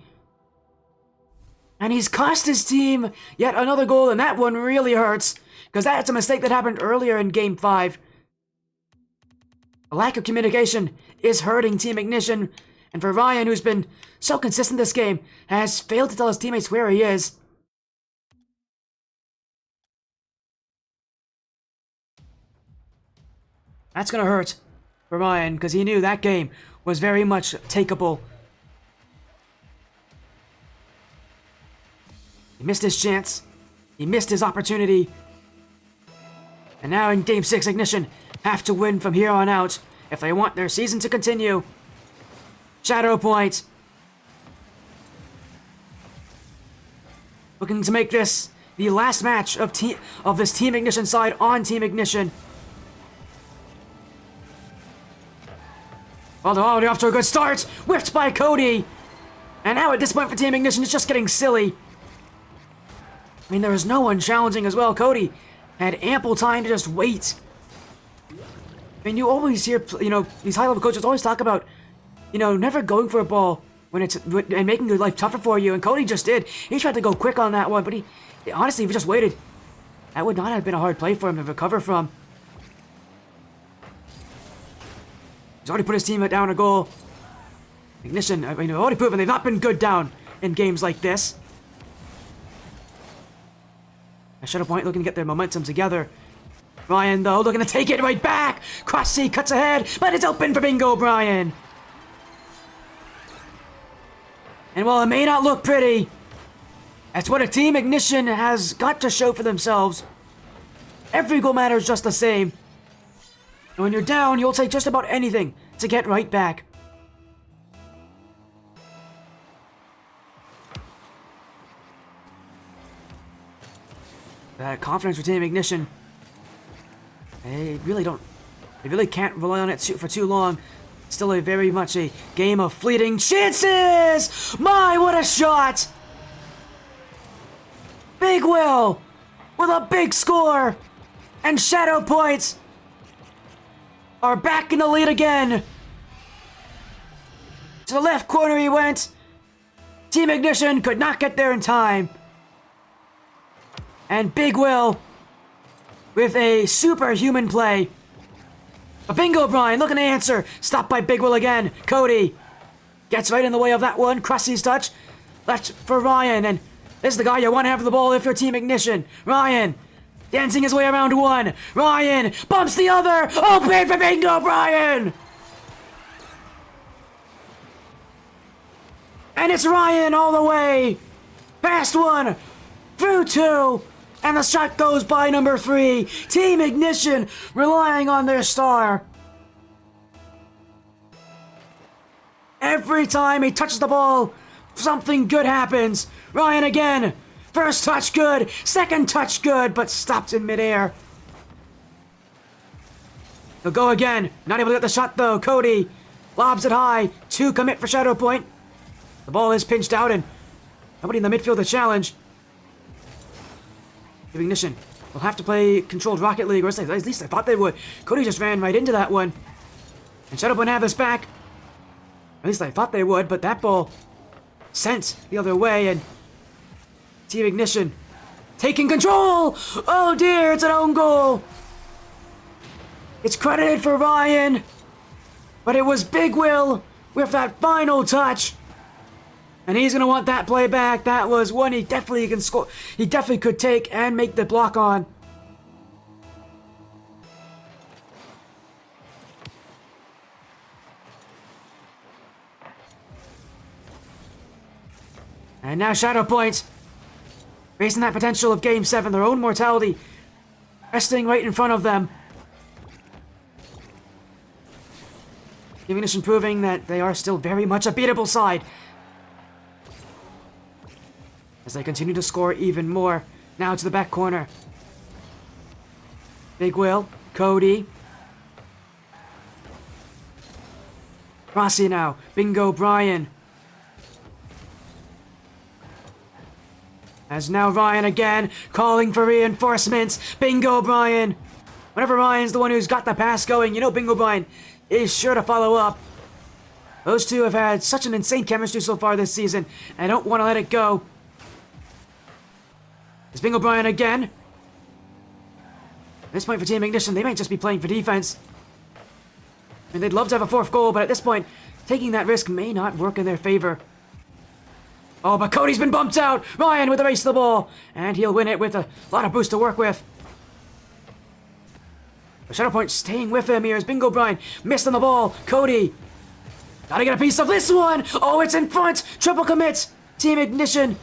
And he's cost his team yet another goal, and that one really hurts, because that's a mistake that happened earlier in Game 5. A lack of communication is hurting Team Ignition, and for Ryan, who's been so consistent this game, has failed to tell his teammates where he is. That's gonna hurt for Ryan, because he knew that game was very much takeable. He missed his chance. He missed his opportunity. And now in Game 6, Ignition have to win from here on out if they want their season to continue. ShadowPoint looking to make this the last match of this Team Ignition side on Team Ignition. Well, they're already off to a good start. Whipped by Cody. And now at this point for Team Ignition, it's just getting silly. I mean, there was no one challenging as well. Cody had ample time to just wait. I mean, you always hear, these high-level coaches always talk about, never going for a ball and making your life tougher for you. And Cody just did. He tried to go quick on that one, but he honestly, if he just waited, that would not have been a hard play for him to recover from. He's already put his team down a goal. Ignition, they've already proven they've not been good down in games like this. ShadowPoint looking to get their momentum together. Ryan, though, looking to take it right back. Crossy cuts ahead, but it's open for Bingo Brian. And while it may not look pretty, that's what a Team Ignition has got to show for themselves. Every goal matters just the same. And when you're down, you'll take just about anything to get right back. That confidence for Team Ignition. They really can't rely on it for too long. Still very much a game of fleeting chances! My, what a shot! Big Will with a big score! And ShadowPoint are back in the lead again! To the left corner he went. Team Ignition could not get there in time. And Big Will with a superhuman play. A Bingo Brian looking to answer. Stopped by Big Will again. Cody gets right in the way of that one. Krusty's touch. Left for Ryan. And this is the guy you want to have the ball if you're Team Ignition. Ryan dancing his way around one. Ryan bumps the other. Open for Bingo Brian. And it's Ryan all the way. Past one. Through two. And the shot goes by number 3. Team Ignition relying on their star. Every time he touches the ball, something good happens. Ryan again. First touch good. Second touch good, but stopped in midair. He'll go again. Not able to get the shot though. Cody lobs it high. 2 commit for ShadowPoint. The ball is pinched out and nobody in the midfield to challenge. Ignition will have to play controlled Rocket League, or at least I thought they would. Cody just ran right into that one. And ShadowPoint have this back. At least I thought they would, but that ball sent the other way, and Team Ignition taking control! Oh dear, it's an own goal! It's credited for Ryan, but it was Big Will with that final touch. And he's gonna want that play back. That was one he definitely can score. He definitely could take and make the block on. And now ShadowPoint, facing that potential of Game 7, their own mortality, resting right in front of them. Team Ignition proving that they are still very much a beatable side, as they continue to score even more. Now to the back corner. Big Will, Cody. Rossi now, Bingo Brian. As now Ryan again, calling for reinforcements. Bingo Brian. Whenever Ryan's the one who's got the pass going, you know Bingo Brian is sure to follow up. Those two have had such an insane chemistry so far this season, and I don't want to let it go. It's Bingo Brian again. At this point for Team Ignition, they might just be playing for defense. I mean, they'd love to have a fourth goal, but at this point, taking that risk may not work in their favor. Oh, but Cody's been bumped out! Ryan with the race to the ball! And he'll win it with a lot of boost to work with. The ShadowPoint staying with him here as Bingo Brian missed on the ball. Cody! Gotta get a piece of this one! Oh, it's in front! Triple commit! Team Ignition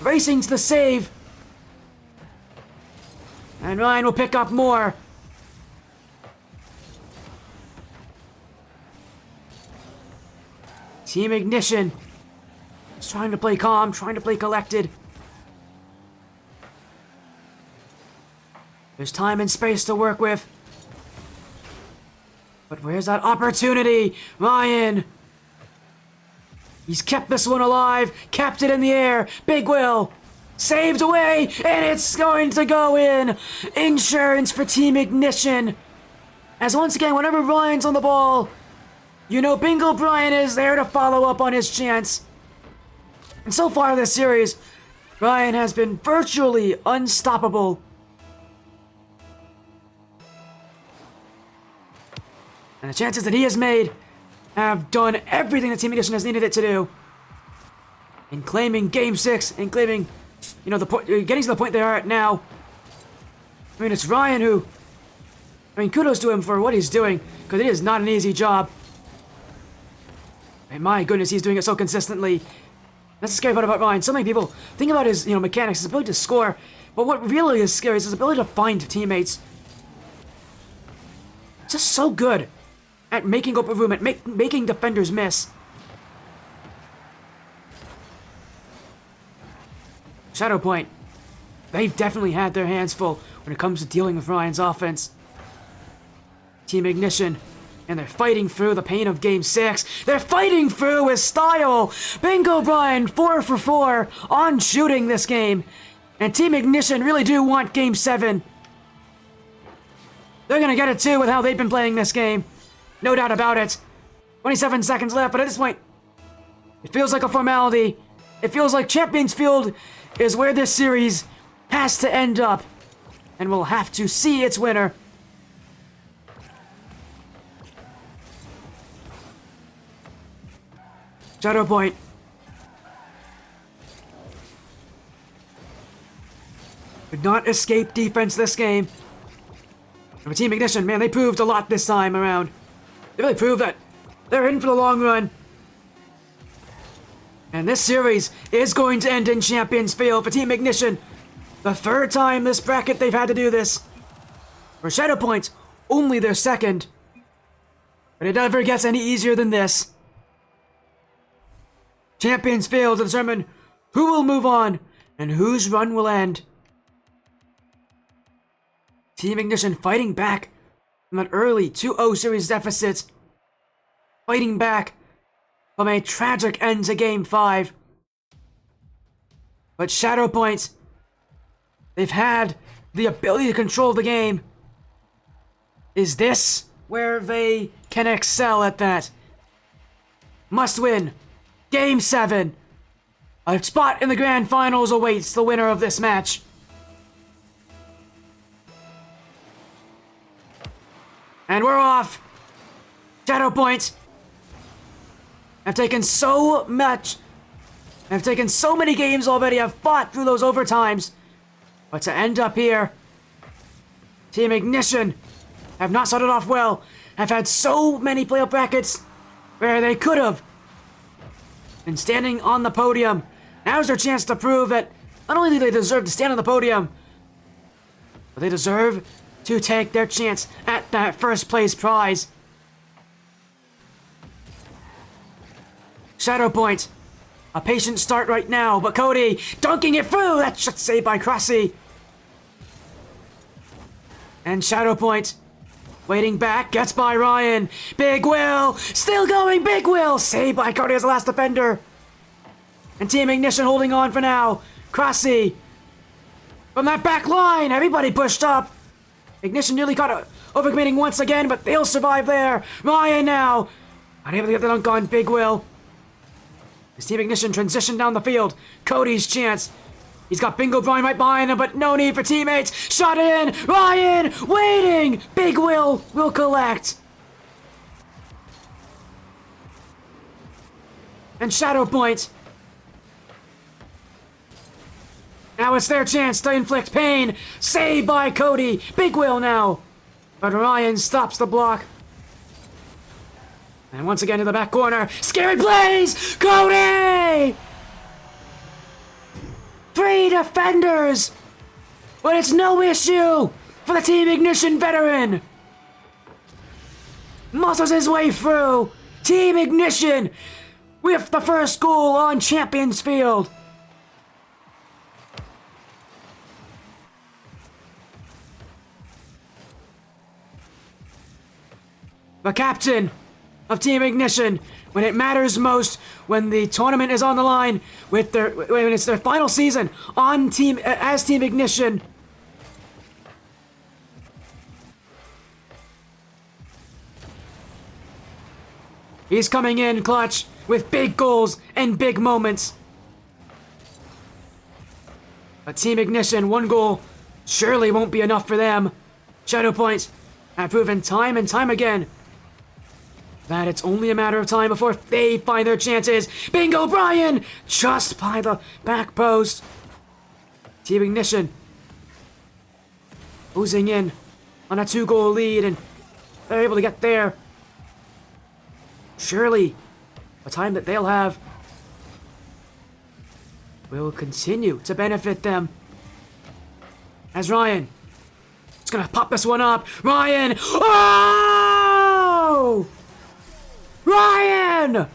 racing to the save. And Ryan will pick up more. Team Ignition is trying to play calm, trying to play collected. There's time and space to work with. But where's that opportunity? Ryan! He's kept this one alive, kept it in the air. Big Will saved away, and it's going to go in. Insurance for Team Ignition. As once again, whenever Ryan's on the ball, you know Bingo Brian is there to follow up on his chance. And so far this series, Ryan has been virtually unstoppable. And the chances that he has made have done everything that Team Ignition has needed it to do. In claiming Game 6, and claiming, you know, the point, getting to the point they are at now. I mean, it's Ryan who, I mean, kudos to him for what he's doing, because it is not an easy job. And my goodness, he's doing it so consistently. That's the scary part about Ryan. So many people think about his, mechanics, his ability to score, but what really is scary is his ability to find teammates. Just so good at making open room, at making defenders miss. ShadowPoint, they've definitely had their hands full when it comes to dealing with Ryan's offense. Team Ignition, and they're fighting through the pain of Game 6. They're fighting through with style! Bingo Brian, 4 for 4 on shooting this game. And Team Ignition really do want Game 7. They're gonna get it too with how they've been playing this game. No doubt about it. 27 seconds left, but at this point, it feels like a formality. It feels like Champions Field is where this series has to end up. And we'll have to see its winner. ShadowPoint. Could not escape defense this game. And for Team Ignition, man, they proved a lot this time around. They really proved that they're in for the long run. And this series is going to end in Champions Field for Team Ignition. The third time this bracket they've had to do this. For ShadowPoint, only their second. But it never gets any easier than this. Champions Field to determine who will move on and whose run will end. Team Ignition fighting back from an early 2-0 series deficit. Fighting back from a tragic end to Game 5. But ShadowPoint, they've had the ability to control the game. Is this where they can excel at that? must win. Game 7. A spot in the grand finals awaits the winner of this match. And we're off. ShadowPoint. I've taken so much. I've taken so many games already. I've fought through those overtimes. But to end up here, Team Ignition have not started off well. Have had so many playoff brackets where they could have been standing on the podium. Now's their chance to prove that not only do they deserve to stand on the podium, but they deserve to take their chance at that first place prize. ShadowPoint, a patient start right now, but Cody dunking it through. That's just saved by Crossy. And ShadowPoint, waiting back, gets by Ryan. Big Will, still going, Big Will, saved by Cody as the last defender. And Team Ignition holding on for now. Crossy, from that back line, everybody pushed up. Ignition nearly got overcommitting once again, but they'll survive there. Ryan now, unable to get the dunk on Big Will. As Team Ignition transition down the field, Cody's chance. He's got Bingo Brian right behind him, but no need for teammates. Shot in, Ryan waiting. Big Will collect. And ShadowPoint. Now it's their chance to inflict pain. Saved by Cody. Big Will now. But Ryan stops the block. And once again to the back corner. Scary plays! Cody! 3 defenders! But it's no issue for the Team Ignition veteran. Muscles his way through. Team Ignition with the first goal on Champions Field. The captain of Team Ignition, when it matters most, when the tournament is on the line, when it's their final season on as Team Ignition. He's coming in clutch with big goals and big moments. But Team Ignition, 1 goal surely won't be enough for them. ShadowPoint have proven time and time again that it's only a matter of time before they find their chances. Bingo Brian! Just by the back post. Team Ignition oozing in on a 2-goal lead, and they're able to get there. Surely, the time that they'll have will continue to benefit them. As Ryan is gonna pop this one up. Ryan! Oh! Ryan!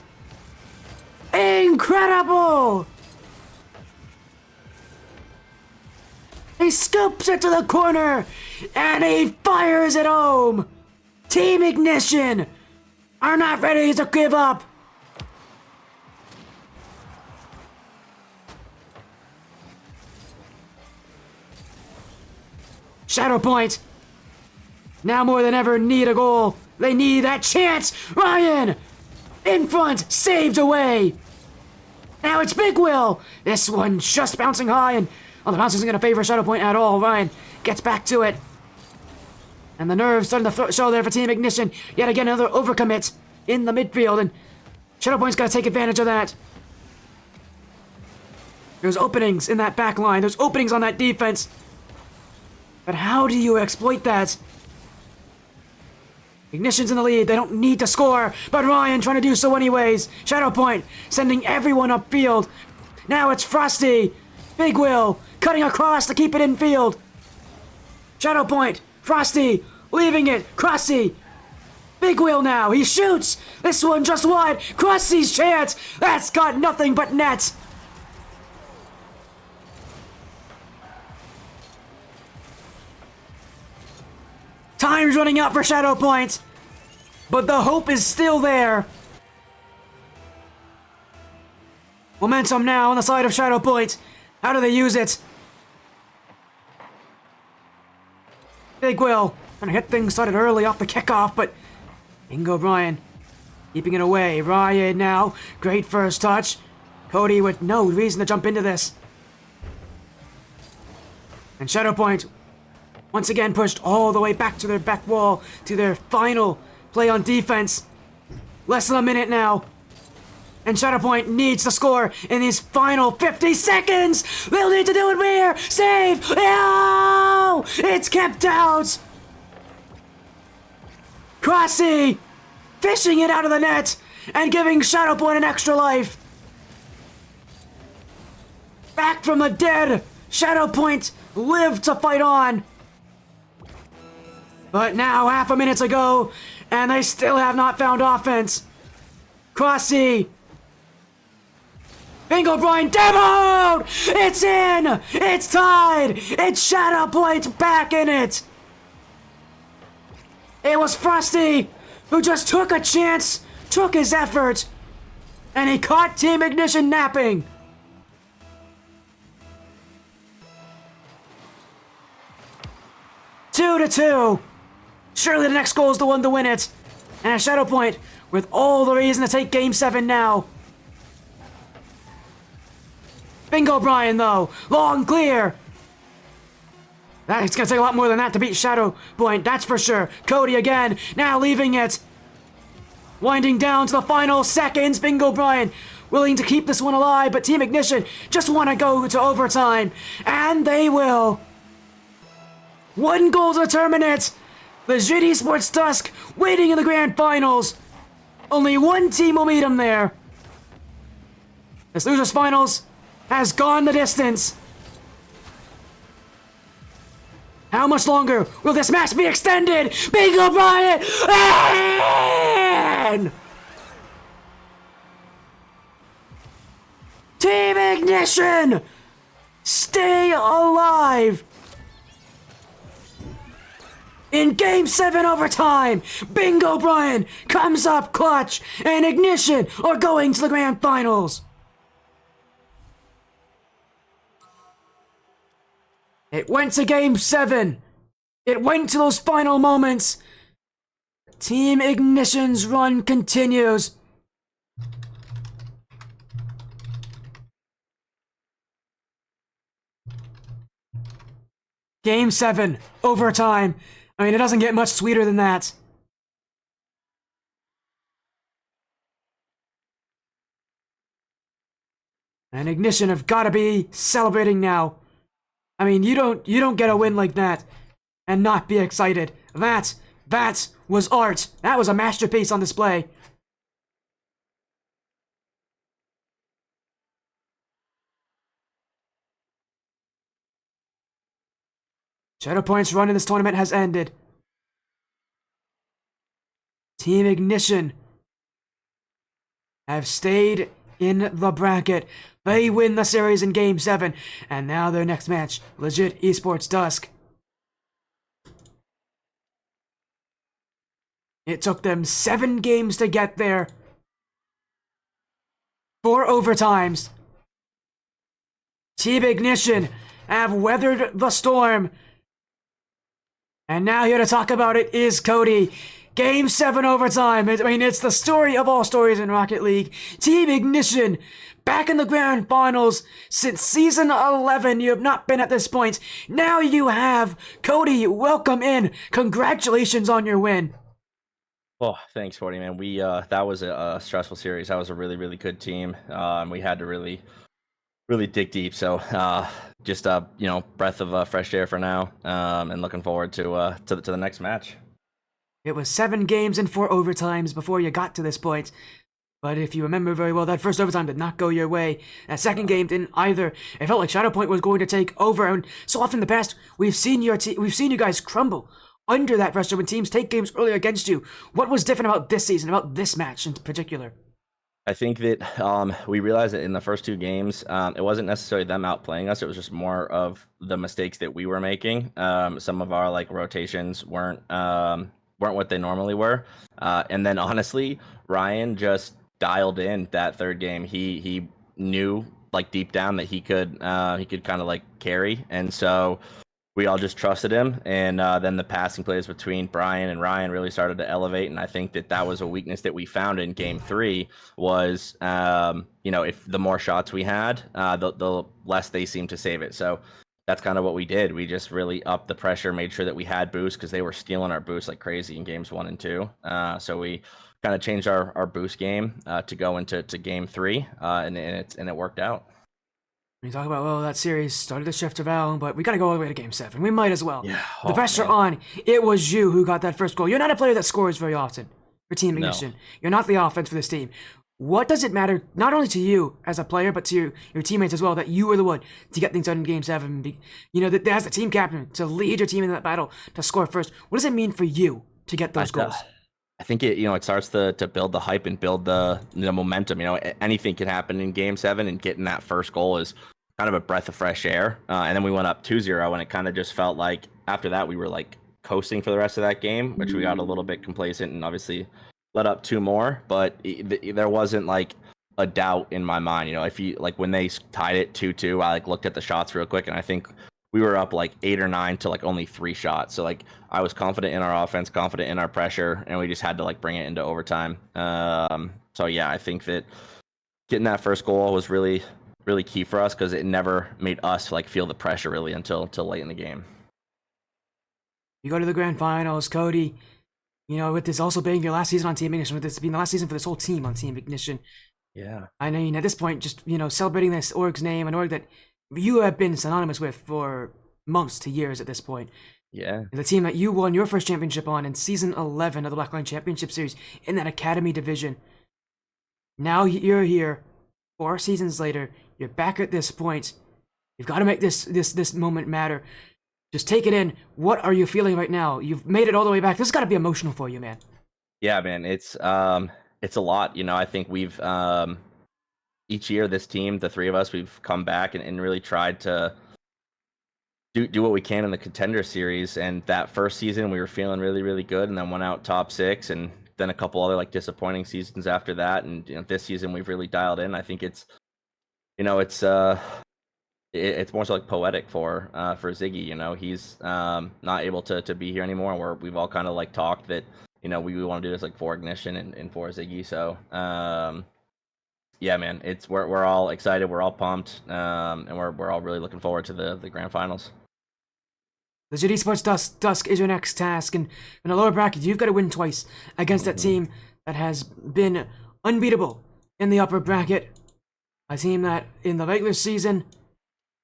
Incredible! He scoops it to the corner and he fires it home. Team Ignition are not ready to give up. ShadowPoint now more than ever need a goal. They need that chance. Ryan in front, saved away. Now it's Big Will. This one just bouncing high, and the bounce isn't going to favor ShadowPoint at all. Ryan gets back to it. And the nerves starting to show there for Team Ignition. Yet again, another overcommit in the midfield, and ShadowPoint's got to take advantage of that. There's openings in that back line. There's openings on that defense. But how do you exploit that? Ignition's in the lead. They don't need to score, but Ryan trying to do so anyways. ShadowPoint sending everyone upfield. Now it's Frosty. Big Will cutting across to keep it in field. ShadowPoint. Frosty leaving it. Crossy. Big Will now. He shoots. This one just wide. Crossy's chance. That's got nothing but net. Time's running out for ShadowPoint, but the hope is still there. Momentum now on the side of ShadowPoint. How do they use it? Big Will trying to get things started early off the kickoff, but Bingo Brian Keeping it away. Ryan now. Great first touch. Cody with no reason to jump into this. And ShadowPoint once again pushed all the way back to their back wall to their final play on defense. Less than a minute now. And ShadowPoint needs to score in these final 50 seconds! They'll need to do it here! Save! No! It's kept out! Crossy fishing it out of the net and giving ShadowPoint an extra life. Back from the dead, ShadowPoint lived to fight on. But now half a minute to go, and they still have not found offense. Crossy. Bingo Brian demoed! It's in! It's tied! It's ShadowPoint back in it! It was Frosty who just took a chance, took his effort, and he caught Team Ignition napping. Two to two. Surely the next goal is the one to win it. And a ShadowPoint with all the reason to take Game 7 now. Bingo Brian though, long clear. It's gonna take a lot more than that to beat ShadowPoint, that's for sure. Cody again, now leaving it. Winding down to the final seconds. Bingo Brian willing to keep this one alive, but Team Ignition just want to go to overtime. And they will. One goal to determine it. Legit Esports Dusk waiting in the grand finals. Only one team will meet them there. This losers finals has gone the distance. How much longer will this match be extended? Bingo Brian! And Team Ignition! Stay alive! In Game 7 overtime, Bingo Brian comes up clutch, and Ignition are going to the grand finals. It went to Game 7. It went to those final moments. Team Ignition's run continues. Game 7, overtime. I mean, it doesn't get much sweeter than that. And Ignition have got to be celebrating now. I mean, you don't get a win like that and not be excited. That was art. That was a masterpiece on display. ShadowPoint's run in this tournament has ended. Team Ignition have stayed in the bracket. They win the series in Game 7, and now their next match, Legit Esports Dusk. It took them 7 games to get there. 4 overtimes. Team Ignition have weathered the storm. And now here to talk about it is Cody. Game 7 overtime. I mean, it's the story of all stories in Rocket League. Team Ignition back in the grand finals. Since season 11, you have not been at this point. Now you have. Cody, welcome in. Congratulations on your win. Oh, thanks, 40 man. We that was a stressful series. That was a really, really good team. We had to really dig deep. So just breath of fresh air for now. And looking forward to the next match. It was 7 games and 4 overtimes before you got to this point. But if you remember very well, that first overtime did not go your way. That second game didn't either. It felt like ShadowPoint was going to take over, and so often in the past, we've seen you guys crumble under that pressure when teams take games earlier against you. What was different about this season, about this match in particular? I think that we realized that in the first 2 games, it wasn't necessarily them outplaying us. It was just more of the mistakes that we were making. Some of our rotations weren't what they normally were. And then honestly, Ryan just dialed in that third game. He knew deep down that he could kind of carry. And so we all just trusted him. And then the passing plays between Brian and Ryan really started to elevate. And I think that was a weakness that we found in game 3 was, if the more shots we had, the less they seemed to save it. So that's kind of what we did. We just really upped the pressure, made sure that we had boosts because they were stealing our boosts like crazy in games 1 and 2. So we kind of changed our boost game to go into game 3, and it worked out. We talk about, well, that series started to shift around, but we got to go all the way to Game 7. We might as well. Yeah. The pressure on. It was you who got that first goal. You're not a player that scores very often for Team Ignition. You're not the offense for this team. What does it matter, not only to you as a player, but to your teammates as well, that you were the one to get things done in Game 7? That as the team captain, to lead your team in that battle, to score first. What does it mean for you to get those goals? I think it starts to build the hype and build the momentum. Anything can happen in Game 7, and getting that first goal is kind of a breath of fresh air. And then we went up 2-0, and it kind of just felt like after that we were like coasting for the rest of that game, which we got a little bit complacent and obviously let up 2 more. But there wasn't like a doubt in my mind. If you like when they tied it 2-2, I like looked at the shots real quick, and I think we were up like 8 or 9 to like only 3 shots. So like I was confident in our offense, confident in our pressure, and we just had to like bring it into overtime. So yeah, I think that getting that first goal was really, really key for us because it never made us like feel the pressure really until late in the game. You go to the grand finals, Cody. With this also being your last season on Team Ignition, with this being the last season for this whole team on Team Ignition. Yeah. I mean, at this point, just celebrating this org's name, an org that you have been synonymous with for months to years at this point. Yeah. The team that you won your first championship on in Season 11 of the Blackline Championship Series in that Academy division. Now you're here, 4 seasons later, you're back at this point. You've got to make this moment matter. Just take it in. What are you feeling right now? You've made it all the way back. This has got to be emotional for you, man. Yeah, man. It's a lot. I think we've each year, this team, the 3 of us, we've come back and really tried to do what we can in the Contender series. And that first season, we were feeling really, really good, and then went out top 6, and then a couple other like disappointing seasons after that. And this season, we've really dialed in. I think it's more so like poetic for Ziggy. He's not able to be here anymore. We've all kind of like talked that we want to do this like for Ignition and for Ziggy. So yeah, man, we're all excited, we're all pumped, and we're all really looking forward to the grand finals. The GD Sports Dusk is your next task, and in the lower bracket, you've got to win twice against that team that has been unbeatable in the upper bracket. A team that in the regular season,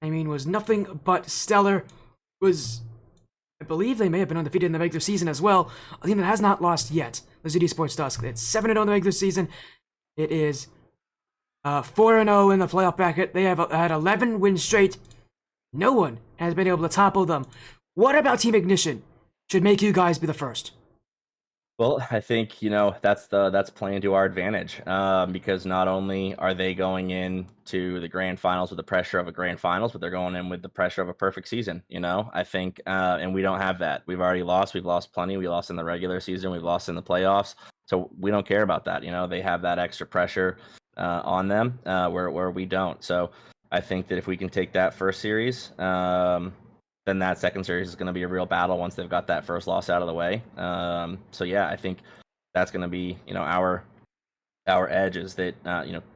was nothing but stellar. I believe they may have been undefeated in the regular season as well. A team that has not lost yet. The ZD Sports Dusk. It's 7-0 in the regular season. It is 4-0 in the playoff bracket. They have had 11 wins straight. No one has been able to topple them. What about Team Ignition should make you guys be the first? Well, I think that's playing to our advantage, because not only are they going into the grand finals with the pressure of a grand finals, but they're going in with the pressure of a perfect season. I think, and we don't have that. We've already lost. We've lost plenty. We lost in the regular season. We've lost in the playoffs. So we don't care about that. They have that extra pressure on them where we don't. So I think that if we can take that first series, then that second series is going to be a real battle once they've got that first loss out of the way. So yeah, I think that's going to be our edge is that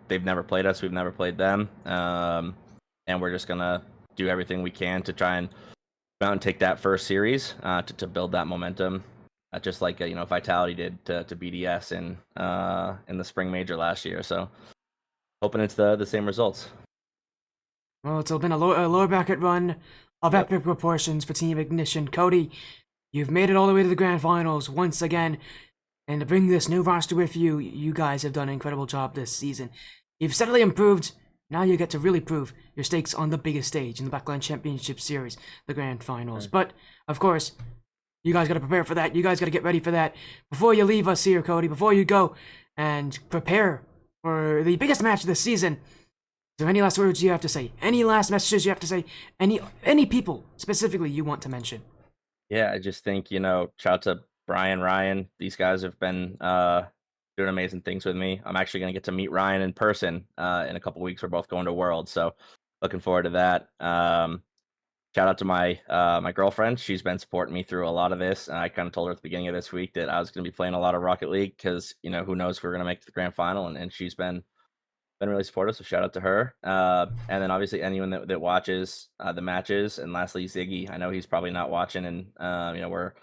they've never played us, we've never played them, and we're just going to do everything we can to try and go out and take that first series to build that momentum, just like Vitality did to BDS in the spring major last year. So hoping it's the same results. Well, it's been a lower bracket run of epic proportions for Team Ignition. Cody, you've made it all the way to the grand finals once again, and to bring this new roster with you, you guys have done an incredible job this season. You've steadily improved. Now you get to really prove your stakes on the biggest stage in the Blackline Championship Series, the grand finals. But, of course, you guys got to prepare for that. You guys got to get ready for that. Before you leave us here, Cody, before you go and prepare for the biggest match of the season, is there any last words you have to say? Any last messages you have to say? Any people specifically you want to mention? Yeah, I just think, shout out to Brian, Ryan. These guys have been doing amazing things with me. I'm actually going to get to meet Ryan in person in a couple weeks. We're both going to Worlds, so looking forward to that. shout out to my girlfriend. She's been supporting me through a lot of this. And I kind of told her at the beginning of this week that I was going to be playing a lot of Rocket League because who knows if we're going to make it to the grand final, and she's been really supportive. So shout out to her. And then obviously anyone that watches the matches, and lastly Ziggy. I know he's probably not watching, and we're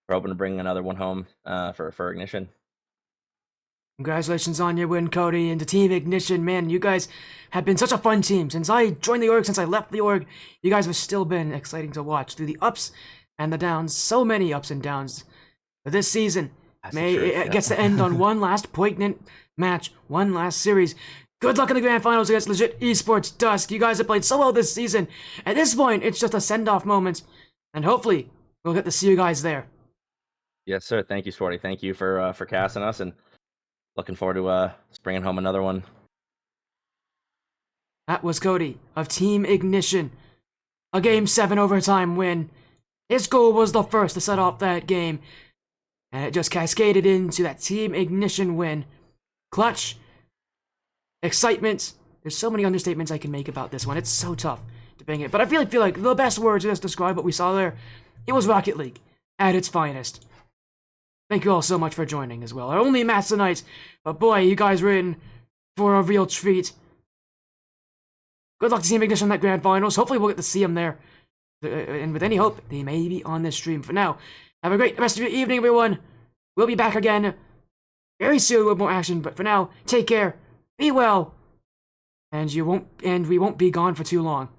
hoping to bring another one home for Ignition. Congratulations on your win, Cody, and to Team Ignition. Man, you guys have been such a fun team. Since I joined the org, since I left the org, you guys have still been exciting to watch through the ups and the downs. So many ups and downs. But this season, it gets to end on one last poignant match, one last series. Good luck in the grand finals against Legit Esports Dusk. You guys have played so well this season. At this point, it's just a send-off moment, and hopefully, we'll get to see you guys there. Yes, sir. Thank you, Sporty. Thank you for casting us, and looking forward to bringing home another one. That was Cody of Team Ignition. A Game 7 overtime win. His goal was the first to set off that game, and it just cascaded into that Team Ignition win. Clutch. Excitement. There's so many understatements I can make about this one. It's so tough to bring it. But I really feel like the best words to just describe what we saw there, it was Rocket League at its finest. Thank you all so much for joining as well. Our only match tonight, but boy, you guys were in for a real treat. Good luck to Team Ignition in that grand finals. Hopefully we'll get to see them there. And with any hope, they may be on this stream. For now, have a great rest of your evening, everyone. We'll be back again very soon with more action. But for now, take care, be well, and we won't be gone for too long.